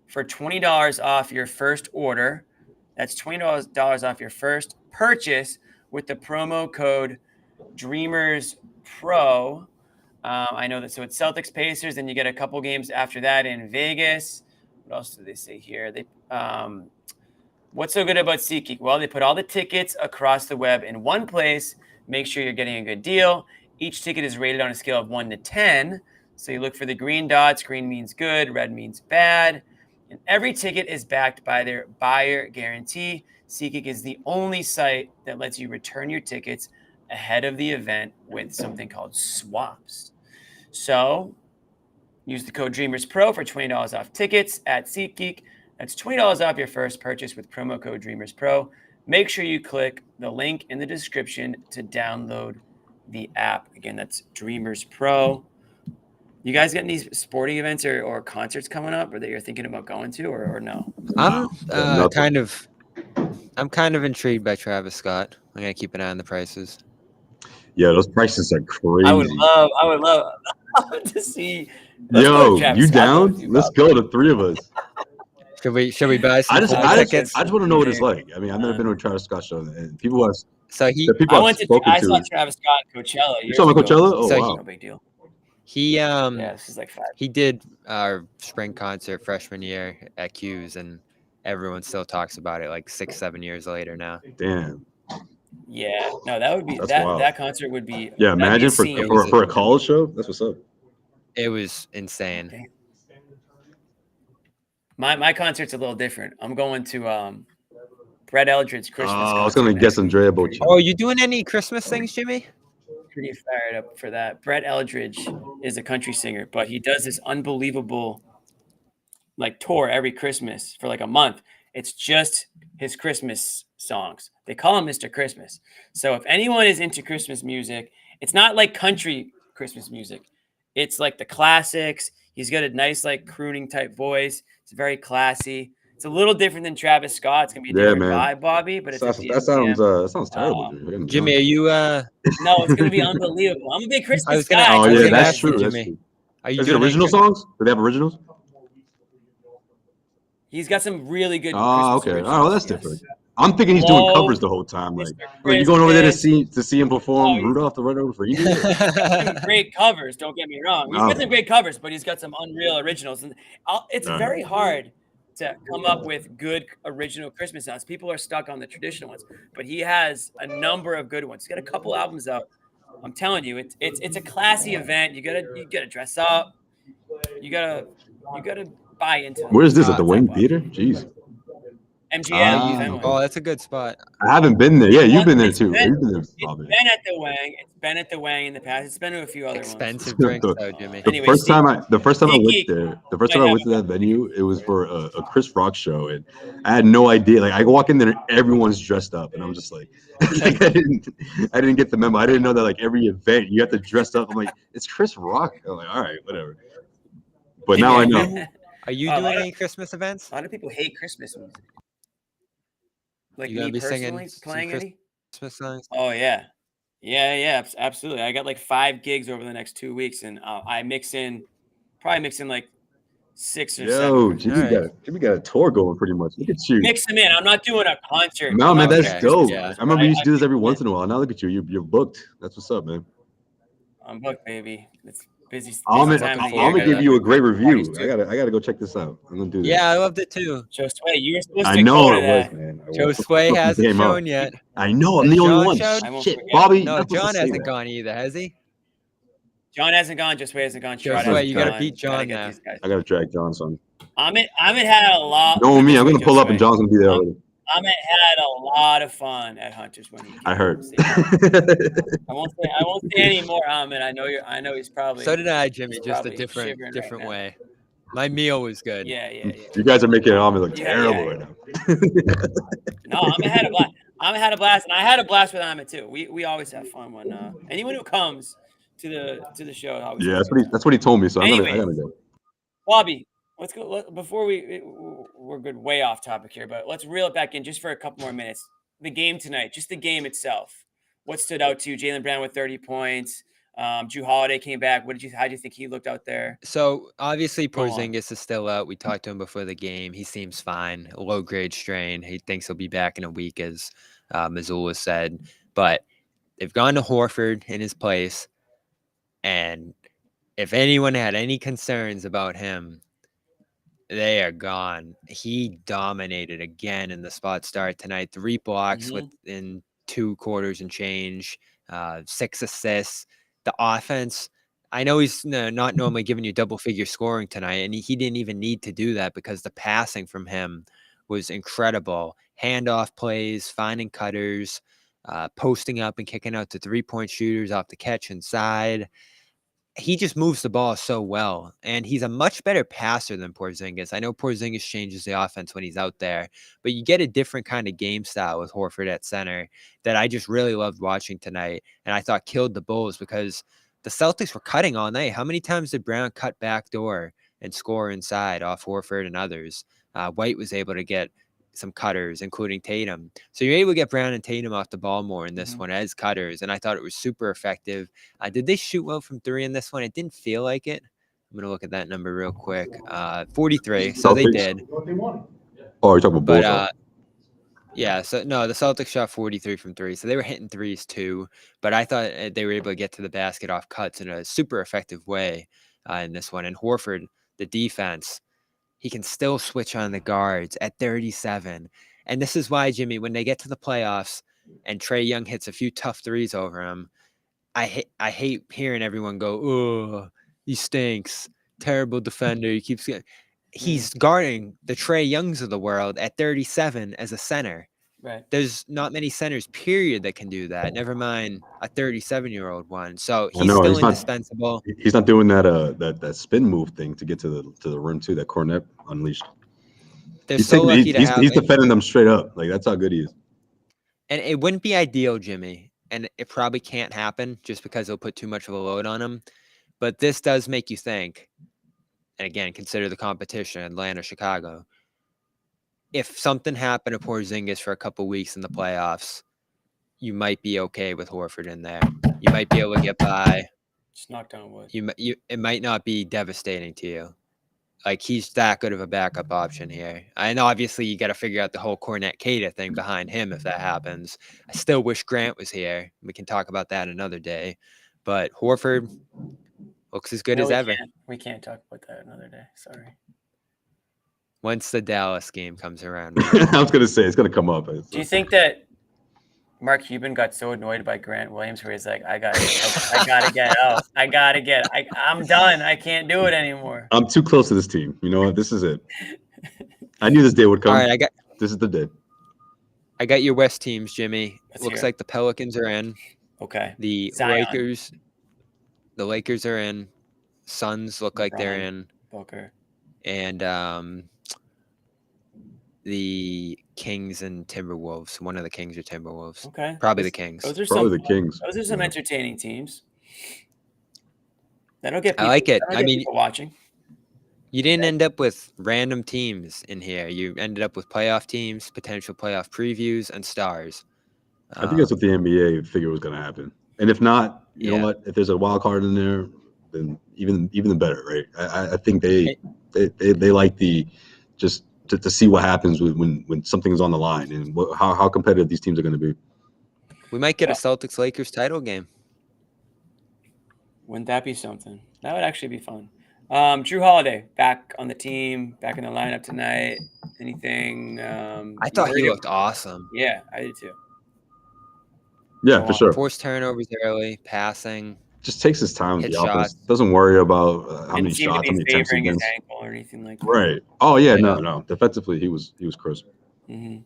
A: for $20 off your first order. That's $20 off your first purchase with the promo code Dreamers Pro. I know that. So it's Celtics Pacers, then you get a couple games after that in Vegas. What else do they say here? What's so good about SeatGeek? Well, they put all the tickets across the web in one place. Make sure you're getting a good deal. Each ticket is rated on a scale of 1 to 10. So you look for the green dots. Green means good, red means bad. And every ticket is backed by their buyer guarantee. SeatGeek is the only site that lets you return your tickets ahead of the event with something called swaps. So use the code DreamersPro for $20 off tickets at SeatGeek. That's $20 off your first purchase with promo code DreamersPro. Make sure you click the link in the description to download the app. Again, that's Dreamers Pro. You guys got any sporting events or concerts coming up, or that you're thinking about going to, or no?
I: I'm kind of intrigued by Travis Scott. I'm gonna keep an eye on the prices.
B: Yeah, those prices are crazy.
A: I would love to see.
B: Yo, you down? Let's go, the three of us.
I: Should we buy some
B: I just
I: tickets?
B: want to know what it's like. I mean, I've never been to a Travis Scott show, and people have
I: So
B: the people
A: I
B: I've
A: went to.
B: spoken
A: I saw
B: to.
A: Travis Scott at Coachella.
B: You
A: Years
B: saw him at
A: ago.
B: Coachella? Oh
I: So
B: wow.
A: No big deal.
I: he
A: Yeah, this is like 5.
I: he did our spring concert freshman year at Q's, and everyone still talks about it like 6-7 years later now.
B: Damn.
A: Yeah, no, that would be
B: That's
A: that.
B: wild.
A: That concert would be.
B: Yeah,
A: that'd be a
B: imagine for
A: scene.
B: for a college show. That's what's up.
I: It was insane.
A: My concert's a little different. I'm going to Brett Eldredge Christmas.
B: I was
A: concert
B: gonna
A: next
B: guess
A: week.
B: Andrea Bocelli.
I: Oh, you doing any Christmas things, Jimmy?
A: Pretty fired up for that. Brett Eldredge is a country singer, but he does this unbelievable like tour every Christmas for like a month. It's just his Christmas songs. They call him Mr. Christmas. So if anyone is into Christmas music, it's not like country Christmas music. It's like the classics. He's got a nice like crooning type voice. It's very classy. It's a little different than Travis Scott. It's gonna be a different vibe, Bobby, but it's
B: that sounds terrible.
I: Jimmy, are you
A: no, it's gonna be unbelievable. I'm a big Christmas
I: I was gonna-
A: guy.
B: Oh
I: I was
B: yeah,
I: gonna
B: that's
I: ask you,
B: true. That's
I: Jimmy.
B: true.
I: Are you
B: Is it
I: doing any
B: original
I: Chris-
B: songs? Do they have originals?
A: He's got some really good.
B: Oh,
A: Christmas
B: okay.
A: originals,
B: Oh, that's
A: yes.
B: different. I'm thinking he's doing
A: Whoa,
B: covers the whole time. Like,
A: Mr.
B: you going over there to
A: Christmas.
B: see him perform
A: Oh,
B: Rudolph the Red-Nosed Reindeer?
A: Some great covers. Don't get me wrong. He's got some great covers, but he's got some unreal originals, and it's very hard to come up with good original Christmas songs. People are stuck on the traditional ones, but he has a number of good ones. He's got a couple albums out. I'm telling you, it's a classy event. You gotta dress up. You gotta buy into it.
B: Where is this, at the Wayne Theater? Jeez.
A: MGM. Fenway.
I: Oh, that's a good spot.
B: I haven't been there. Yeah, you've been there
A: It's
B: too.
A: been-
B: You've been there,
A: It's
B: Bobby.
A: been at the Wang. It's been at the Wang in the past. It's been to a few other
I: Expensive
A: ones.
I: drinks, though, Jimmy.
B: The
A: Anyway,
B: first time I went
A: Tiki
B: there, the first time
A: might
B: I went to
A: have
B: that venue, it was for a Chris Rock show, and I had no idea. Like, I walk in there, and everyone's dressed up, and I'm just like, like, I didn't get the memo. I didn't know that like every event you have to dress up. I'm like, it's Chris Rock. I'm like, all right, whatever. But now I know.
I: Are you
A: Oh,
I: doing any Christmas events?
A: A lot of people hate Christmas music. Like
I: You gonna
A: me
I: be singing
A: personally,
I: some
A: playing any?
I: Christmas songs?
A: Oh yeah, absolutely. I got like 5 gigs over the next 2 weeks, and I probably mix in like 6 or
B: Yo,
A: 7.
B: Jimmy got a tour going pretty much. Look at you.
A: Mix them in. I'm not doing a concert.
B: No, man, that's
I: Okay,
B: dope.
I: yeah.
B: I remember you used to do this every once in a while. Now look at you. You're booked. That's what's up, man.
A: I'm booked, baby. It's busy.
B: I'm
A: busy time of the year.
B: gonna give you a great review.
A: Parties,
B: I gotta go check this out. I'm gonna do this.
I: Yeah, I loved it too.
A: Josue, you were supposed
B: I
A: to
B: know
A: go to
B: it was,
A: that.
B: man.
I: Josue hasn't shown yet.
B: I know. I'm
I: Has
B: the only
I: John
B: one.
I: showed?
A: I won't
B: Shit,
A: forget.
B: Bobby.
I: No,
B: you're not supposed to
I: John
B: say
I: hasn't
B: that.
I: gone either, has he?
A: John hasn't gone. Josue hasn't gone. Sherrod
I: Josue,
A: hasn't
I: you gotta
A: gone.
I: beat John
A: get
I: now.
A: these guys.
B: I gotta drag John, son.
A: Ahmed had a lot.
B: Knowing me, I'm
A: Josue,
B: gonna pull up and
A: Josue.
B: John's gonna be there already.
A: Ahmed had a lot of fun at Hunters when he came.
B: I heard.
A: I won't say any more, Ahmed. I know he's probably.
I: So did I, Jimmy,
A: he's
I: just a
A: probably
I: different
A: shivering
I: different
A: right now.
I: way. My meal was good.
A: Yeah.
B: You guys are making Ahmed look
A: Yeah,
B: terrible
A: yeah.
B: right now.
A: No, Ahmed had a blast. Ahmed had a blast, and I had a blast with Ahmed too. We always have fun when anyone who comes to the show. Always
B: Yeah,
A: has
B: that's what he told me. So I
A: Anyways.
B: gotta go.
A: Bobby, let's go. Before we're good, way off topic here, but let's reel it back in just for a couple more minutes. The game tonight, just the game itself. What stood out to you? Jaylen Brown with 30 points. Drew Holiday came back. How do you think he looked out there?
I: So obviously
A: Go on.
I: Porzingis is still out. We talked to him before the game. He seems fine. A low grade strain. He thinks he'll be back in a week, as Missoula said. But they've gone to Horford in his place. And if anyone had any concerns about him, they are gone. He dominated again in the spot start tonight. 3 blocks within 2 quarters and change, 6 assists. The offense, I know he's not normally giving you double-figure scoring tonight, and he didn't even need to do that because the passing from him was incredible. Handoff plays, finding cutters, posting up and kicking out to 3-point shooters off the catch inside. He just moves the ball so well, and he's a much better passer than Porzingis. I know Porzingis changes the offense when he's out there, but you get a different kind of game style with Horford at center that I just really loved watching tonight, and I thought killed the Bulls because the Celtics were cutting all night. How many times did Brown cut backdoor and score inside off Horford and others? White was able to get some cutters, including Tatum. So you're able to get Brown and Tatum off the ball more in this one as cutters, and I thought it was super effective. Did they shoot well from 3 in this one? It didn't feel like it. I'm going to look at that number real quick. 43. So they
B: Celtics?
I: did.
B: Oh, you're talking about
I: But
B: Bulls.
I: yeah, so no, the Celtics shot 43 from three. So they were hitting threes too. But I thought they were able to get to the basket off cuts in a super effective way in this one. And Horford, the defense, he can still switch on the guards at 37. And this is why, Jimmy, when they get to the playoffs and Trae Young hits a few tough threes over him, I hate hearing everyone go, "Oh, he stinks. Terrible defender. He keeps getting." He's guarding the Trae Youngs of the world at 37 as a center.
A: Right.
I: There's not many centers, period, that can do that. Never mind a 37-year-old one. So
B: Well,
I: he's
B: no,
I: still
B: he's not-
I: indispensable.
B: He's not doing that spin move thing to get to the rim too. That Cornet unleashed.
I: They're so lucky to have.
B: He's defending them straight up. Like that's how good he is.
I: And it wouldn't be ideal, Jimmy, and it probably can't happen just because it'll put too much of a load on him. But this does make you think, and again, consider the competition, Atlanta, Chicago. If something happened to Porzingis for a couple weeks in the playoffs, you might be okay with Horford in there. You might be able to get by.
A: Just knock down wood.
I: It might not be devastating to you. Like, he's that good of a backup option here. And obviously, you got to figure out the whole Cornet-Cater thing behind him if that happens. I still wish Grant was here. We can talk about that another day. But Horford looks as good as ever.
A: We can't talk about that another day. Sorry.
I: Once the Dallas game comes around.
B: I was gonna say it's gonna come up.
A: Do you think that Mark Cuban got so annoyed by Grant Williams where he's like, I gotta get out. I'm done. I can't do it anymore.
B: I'm too close to this team. You know what? This is it. I knew this day would come.
I: All right,
B: this is the day.
I: I got your West teams, Jimmy.
A: Let's
I: Looks
A: hear it.
I: like the Pelicans are in.
A: Okay.
I: The
A: Zion.
I: Lakers are in. Suns look like they're in.
A: Booker.
I: And the Kings and Timberwolves. One of the Kings or Timberwolves.
A: Okay.
I: Probably the Kings.
B: Probably the Kings.
A: Those are some entertaining teams. That'll get people,
I: I like it.
A: I mean, people watching.
I: You didn't end up with random teams in here. You ended up with playoff teams, potential playoff previews, and stars.
B: I think that's what the NBA figured was going to happen. And if not, you know what? If there's a wild card in there, then even the better, right? I think they like just to see what happens when something's on the line and how competitive these teams are going to be.
I: We might get a Celtics-Lakers title game.
A: Wouldn't that be something? That would actually be fun. Drew Holiday back on the team, back in the lineup tonight. Anything?
I: I thought he looked awesome.
A: Yeah, I did too.
B: Yeah, for sure.
I: Forced turnovers early, passing.
B: Just takes his time with
I: Hit
B: the offense.
I: shots.
B: Doesn't worry about how many
A: Didn't seem to
B: shots, how
A: be
B: many attempts he
A: favoring his
B: gets.
A: ankle or anything like that.
B: Right. Oh yeah, no. Defensively, he was crisp.
A: Mm-hmm.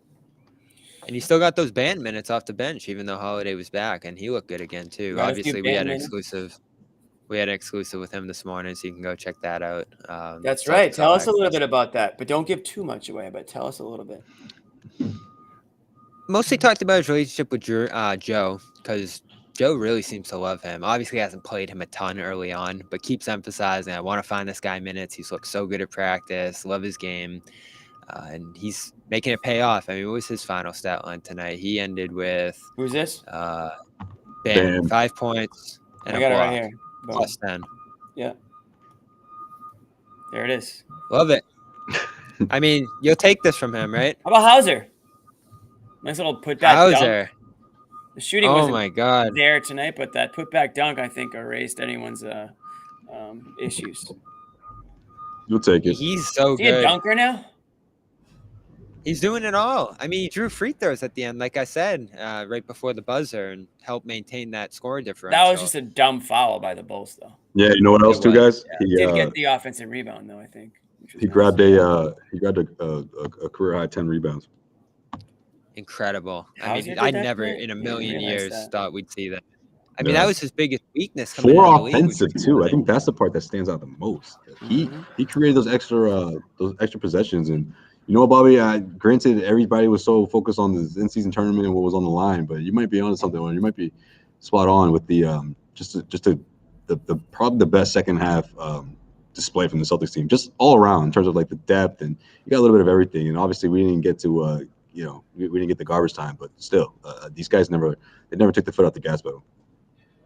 I: And you still got those band minutes off the bench, even though Holiday was back, and he looked good again too.
A: Got a few
I: Obviously, we had
A: band
I: an
A: minutes.
I: exclusive. We had an exclusive with him this morning, so you can go check that out.
A: That's
I: Celtics
A: right. Tell us a
I: Live.
A: little bit about that, but don't give too much away. But tell us a little bit.
I: Mostly talked about his relationship with Joe, because Joe really seems to love him. Obviously, hasn't played him a ton early on, but keeps emphasizing, I want to find this guy minutes. He's looked so good at practice, love his game, and he's making it pay off. I mean, what was his final stat line tonight? He ended with
A: Who's this?
I: Bam, 5 points and
A: I
I: a
A: got it
I: block,
A: right here. Boom.
I: plus 10.
A: Yeah. There it is.
I: Love it. I mean, you'll take this from him, right?
A: How about Hauser? Nice little putback dunk.
I: Hauser.
A: The shooting
I: Oh
A: wasn't
I: my God.
A: there tonight, but that putback dunk, I think, erased anyone's issues.
B: You'll take it.
I: He's so
A: Is he a
I: good.
A: dunker now?
I: He's doing it all. I mean, he drew free throws at the end, like I said, right before the buzzer, and helped maintain that score differential.
A: That was just a dumb foul by the Bulls, though.
B: Yeah, you know what else,
I: It
B: too,
I: was,
B: guys?
A: Yeah. Did get the offensive rebound, though, I think.
B: He grabbed a career high 10 rebounds.
I: Incredible. I
A: Hauser
I: mean,
A: did
I: I
A: that
I: never
A: tonight?
I: in a
A: I didn't
I: million
A: realize
I: years
A: that.
I: thought we'd see that. I mean,
B: Yeah.
I: that was his biggest weakness. Coming
B: Four
I: into the league, was
B: offensive too. I think that's the part that stands out the most. He created those extra possessions, and you know, Bobby. Granted, everybody was so focused on the in-season tournament and what was on the line, but you might be onto something, or you might be spot on with the probably the best second half display from the Celtics team, just all around in terms of like the depth, and you got a little bit of everything. And obviously, we didn't get to we didn't get the garbage time, but still, these guys never took the foot off the gas pedal.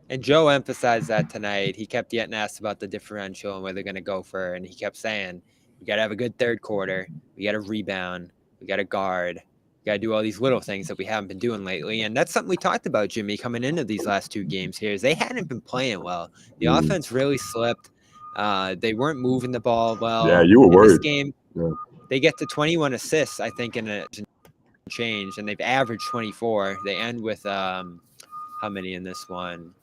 I: And Joe emphasized that tonight. He kept getting asked about the differential and where they're going to go for it. And he kept saying, we got to have a good third quarter. We got to rebound. We got to guard. We got to do all these little things that we haven't been doing lately. And that's something we talked about, Jimmy, coming into these last 2 games here, is they hadn't been playing well. The offense really slipped. They weren't moving the ball well.
B: Yeah, you were
I: In this
B: worried.
I: game, they get to 21 assists, I think, in a change, and they've averaged 24. They end with how many in this one?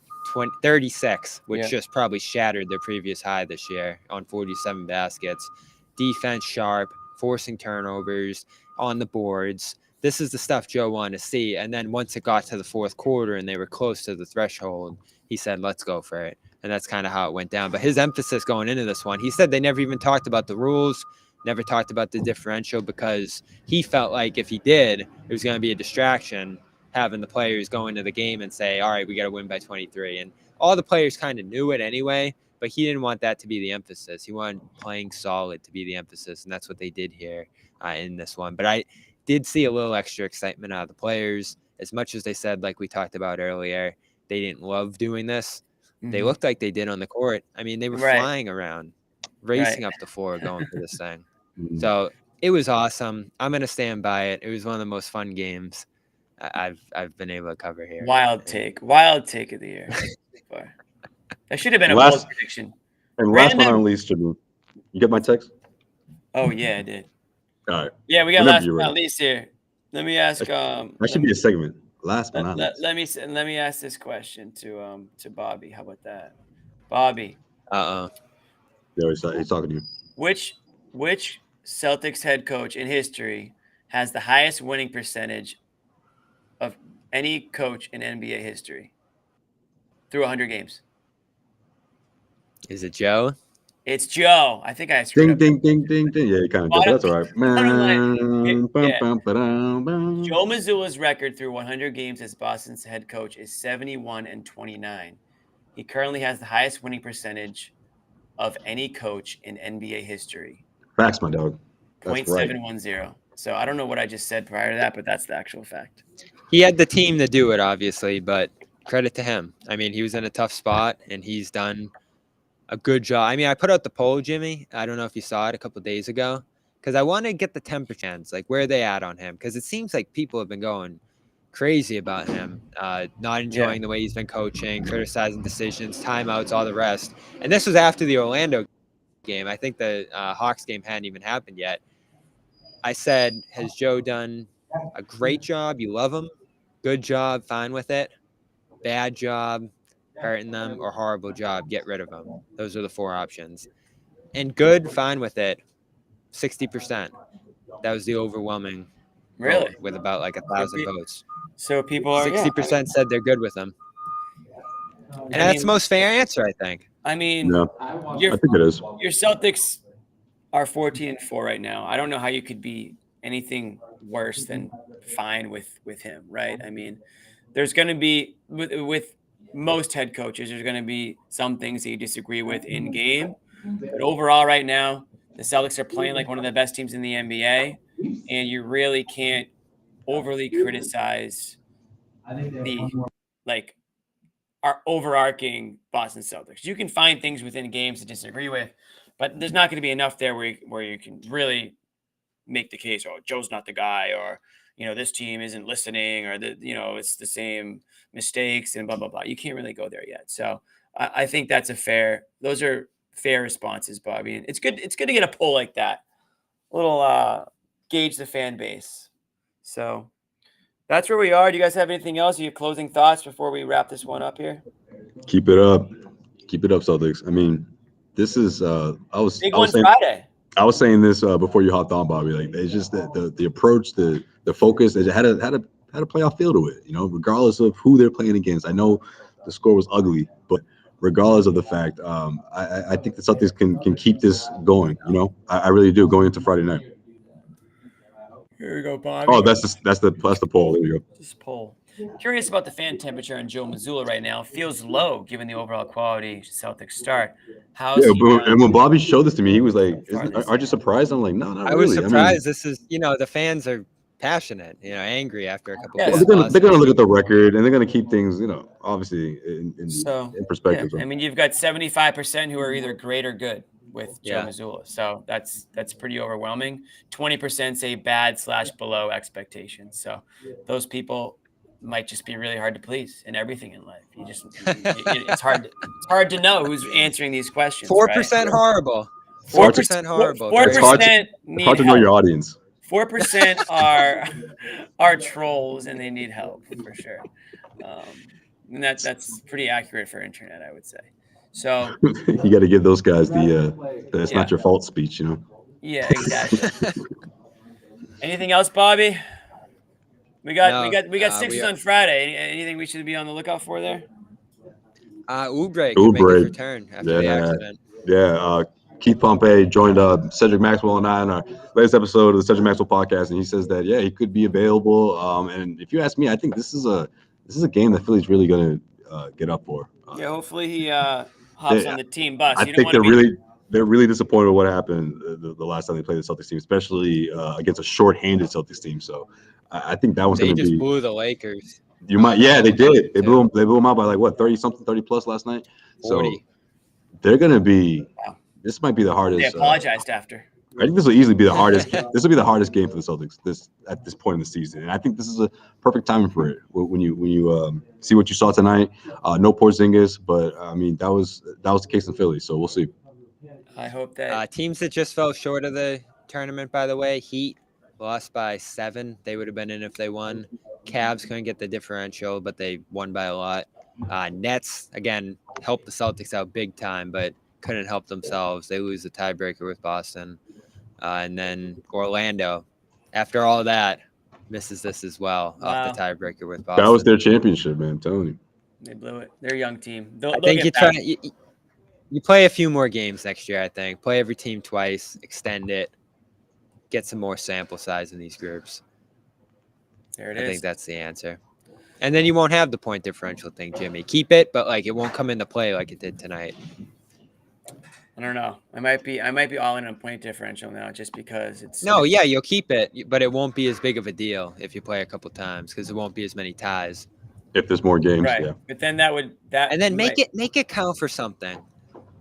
I: 36, which just probably shattered their previous high this year on 47 baskets. Defense sharp, forcing turnovers on the boards. This is the stuff Joe wanted to see. And then once it got to the fourth quarter and they were close to the threshold, he said, let's go for it. And that's kind of how it went down. But his emphasis going into this one, he said they never even talked about the rules, never talked about the differential, because he felt like if he did, it was going to be a distraction having the players go into the game and say, all right, we got to win by 23. And all the players kind of knew it anyway, but he didn't want that to be the emphasis. He wanted playing solid to be the emphasis, and that's what they did here in this one. But I did see a little extra excitement out of the players. As much as they said, like we talked about earlier, they didn't love doing this. They looked like they did on the court. I mean, they were flying around, racing up the floor, going for this thing. So it was awesome. I'm going to stand by it. It was one of the most fun games I've been able to cover here.
A: Wild take of the year. That should have been a bold prediction.
B: And last but not least, Jimmy, you get my text?
A: Oh yeah, I did.
B: All right.
A: Yeah, we got last but not least here. Let me ask.
B: That should be a segment. Last but not least.
A: Let me ask this question to Bobby. How about that, Bobby?
B: Yeah, he's talking to you.
A: Which Celtics head coach in history has the highest winning percentage of any coach in NBA history through 100 games?
I: Is it Joe?
A: It's Joe. I think I screwed up.
B: Ding. Yeah, you kind of did. That's all right.
A: Joe Mazzulla's record through 100 games as Boston's head coach is 71-29. He currently has the highest winning percentage of any coach in NBA history.
B: Facts, my dog. That's
A: 0.710.
B: Right.
A: So I don't know what I just said prior to that, but that's the actual fact.
I: He had the team to do it, obviously, but credit to him. I mean, he was in a tough spot, and he's done a good job. I mean, I put out the poll, Jimmy. I don't know if you saw it a couple of days ago, because I want to get the temperatures, like where are they at on him? Because it seems like people have been going crazy about him, not enjoying the way he's been coaching, criticizing decisions, timeouts, all the rest. And this was after the Orlando game. I think the Hawks game hadn't even happened yet. I said, has Joe done a great job? You love him? Good job, fine with it. Bad job, hurting them, or horrible job, get rid of him. Those are the 4 options. And good, fine with it, 60%. That was the overwhelming vote, with about like 1,000 votes.
A: So people are
I: 60% said they're good with him. And that's the most fair answer, I think.
A: I mean,
B: I think it is.
A: Your Celtics are 14-4 right now. I don't know how you could be anything worse than fine with him, right? I mean, there's going to be with most head coaches, there's going to be some things that you disagree with in game. But overall, right now, the Celtics are playing like one of the best teams in the NBA, and you really can't overly criticize our overarching Boston Celtics. You can find things within games to disagree with, but there's not going to be enough there where you can really make the case, oh, Joe's not the guy, or, this team isn't listening, or it's the same mistakes and blah, blah, blah. You can't really go there yet. So I think those are fair responses, Bobby. And it's good to get a poll like that. A little gauge the fan base. So that's where we are. Do you guys have anything else? Do you have closing thoughts before we wrap this one up here?
B: Keep it up, Celtics. I mean, this is
A: Friday.
B: I was saying this before you hopped on, Bobby. Like, it's just the approach, the focus. It had a playoff feel to it. Regardless of who they're playing against. I know the score was ugly, but regardless of the fact, I think the Celtics can keep this going. I really do, going into Friday night.
A: Here we go, Bobby.
B: Oh, that's the poll. There you go.
A: This poll. Curious about the fan temperature on Joe Mazzulla right now. Feels low given the overall quality Celtics start.
B: And when Bobby showed this to me, he was like, "Aren't you surprised?" I'm like, "No, not really."
I: I was surprised. This is, the fans are passionate, angry after a couple
A: Yeah,
B: Well,
I: bad
B: they're
I: losses.
B: gonna look at the record and they're gonna keep things, obviously in perspective.
A: Yeah, I mean, you've got 75% who are either great or good with Joe
I: Yeah.
A: Mazzulla. So that's pretty overwhelming. 20% say bad/below expectations. So those people might just be really hard to please in everything in life. It's hard to know who's answering these questions.
I: 4% horrible.
A: 4%
I: horrible.
A: 4%
B: It's hard to know your audience.
A: 4% are trolls and they need help for sure. And that's pretty accurate for internet, I would say. So
B: You got to give those guys the "it's not your fault" speech.
A: Yeah, exactly. Anything else, Bobby? We got Sixers on Friday. Anything we should be on the lookout for there?
I: Oubre could make his return after the accident.
B: Yeah. Keith Pompey joined Cedric Maxwell and I on our latest episode of the Cedric Maxwell podcast, and he says that he could be available. And if you ask me, I think this is a game that Philly's really going to get up for.
A: Hopefully he hops on the team bus.
B: I think they're really disappointed with what happened the last time they played the Celtics team, especially against a short-handed Celtics team. So I think that was going to be.
I: They just blew the Lakers.
B: They did. They blew them out by 30 plus last night.
I: 40.
B: So they're going to be. This might be the hardest.
A: They apologized after.
B: I think this will easily be the hardest. This will be the hardest game for the Celtics at this point in the season, and I think this is a perfect timing for it. When you see what you saw tonight, no Porzingis, but I mean that was the case in Philly. So we'll see.
A: I hope that
I: teams that just fell short of the tournament, by the way, Heat lost by 7. They would have been in if they won. Cavs couldn't get the differential, but they won by a lot. Nets again helped the Celtics out big time, but couldn't help themselves. They lose the tiebreaker with Boston. And then Orlando, after all that, misses this as well off the tiebreaker with Boston.
B: That was their championship, man. I'm telling you.
A: They blew it. They're a young team.
I: I think you play a few more games next year, I think. Play every team twice, extend it, get some more sample size in these groups.
A: There it is.
I: I think that's the answer. And then you won't have the point differential thing, Jimmy. Keep it, but it won't come into play like it did tonight.
A: I don't know. I might be all in on point differential now just because it's.
I: No, yeah, you'll keep it, but it won't be as big of a deal if you play a couple times because there won't be as many ties.
B: If there's more games,
A: right?
B: Yeah.
A: But then
I: and then make it count for something,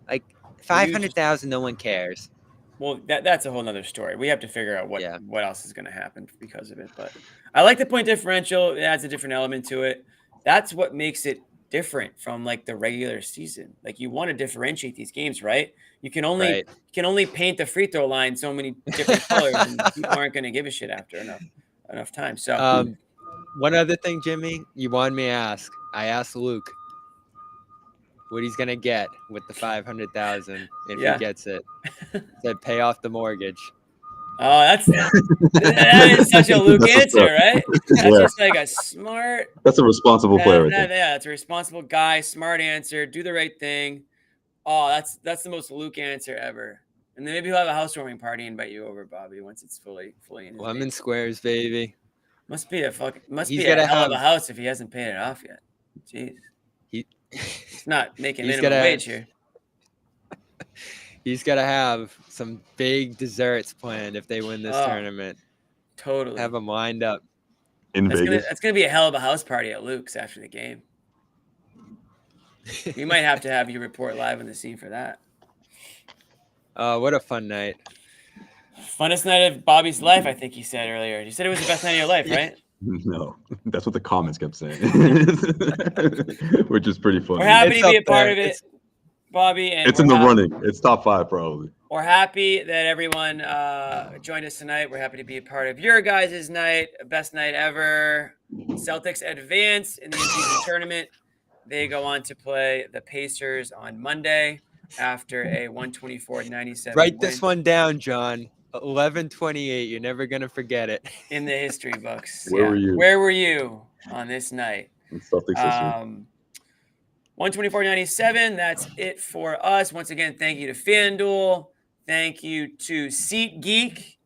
I: like 500,000. No one cares.
A: Well, that's a whole nother story. We have to figure out what else is going to happen because of it. But I like the point differential. It adds a different element to it. That's what makes it different from the regular season. You want to differentiate these games, right? You can only paint the free throw line so many different colors, and people aren't going to give a shit after enough time. So,
I: one other thing, Jimmy, you wanted me to ask. I asked Luke what he's gonna get with the 500,000 if he gets it. Said pay off the mortgage.
A: Oh, that is such a Luke answer, right? That's just a smart.
B: That's a responsible player.
A: Yeah, it's a responsible guy. Smart answer. Do the right thing. Oh, that's the most Luke answer ever. And then maybe he'll have a housewarming party and invite you over, Bobby, once it's fully in his
I: Lemon Squares, baby.
A: Must be a hell of a house if he hasn't paid it off yet. Jeez. He's not making minimum wage here.
I: He's got to have some big desserts planned if they win this tournament.
A: Totally.
I: Have them lined up.
B: In Vegas.
A: That's going to be a hell of a house party at Luke's after the game. We might have to have you report live on the scene for that.
I: What a fun night.
A: Funnest night of Bobby's life, I think he said earlier. You said it was the best night of your life, right?
B: No, that's what the comments kept saying, which is pretty funny.
A: We're happy to be a part of it, Bobby. And
B: it's in the running. It's top 5 probably.
A: We're happy that everyone joined us tonight. We're happy to be a part of your guys' night. Best night ever. Celtics advance in the in-season tournament. They go on to play the Pacers on Monday after a 124-97
I: Write this one down, John. 11:28. You're never gonna forget it.
A: In the history books.
B: Where were you
A: on this night?
B: Celtics history.
A: 124.97. That's it for us. Once again, thank you to FanDuel. Thank you to SeatGeek.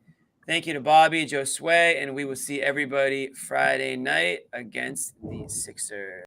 A: Thank you to Bobby, Josue, and we will see everybody Friday night against the Sixers.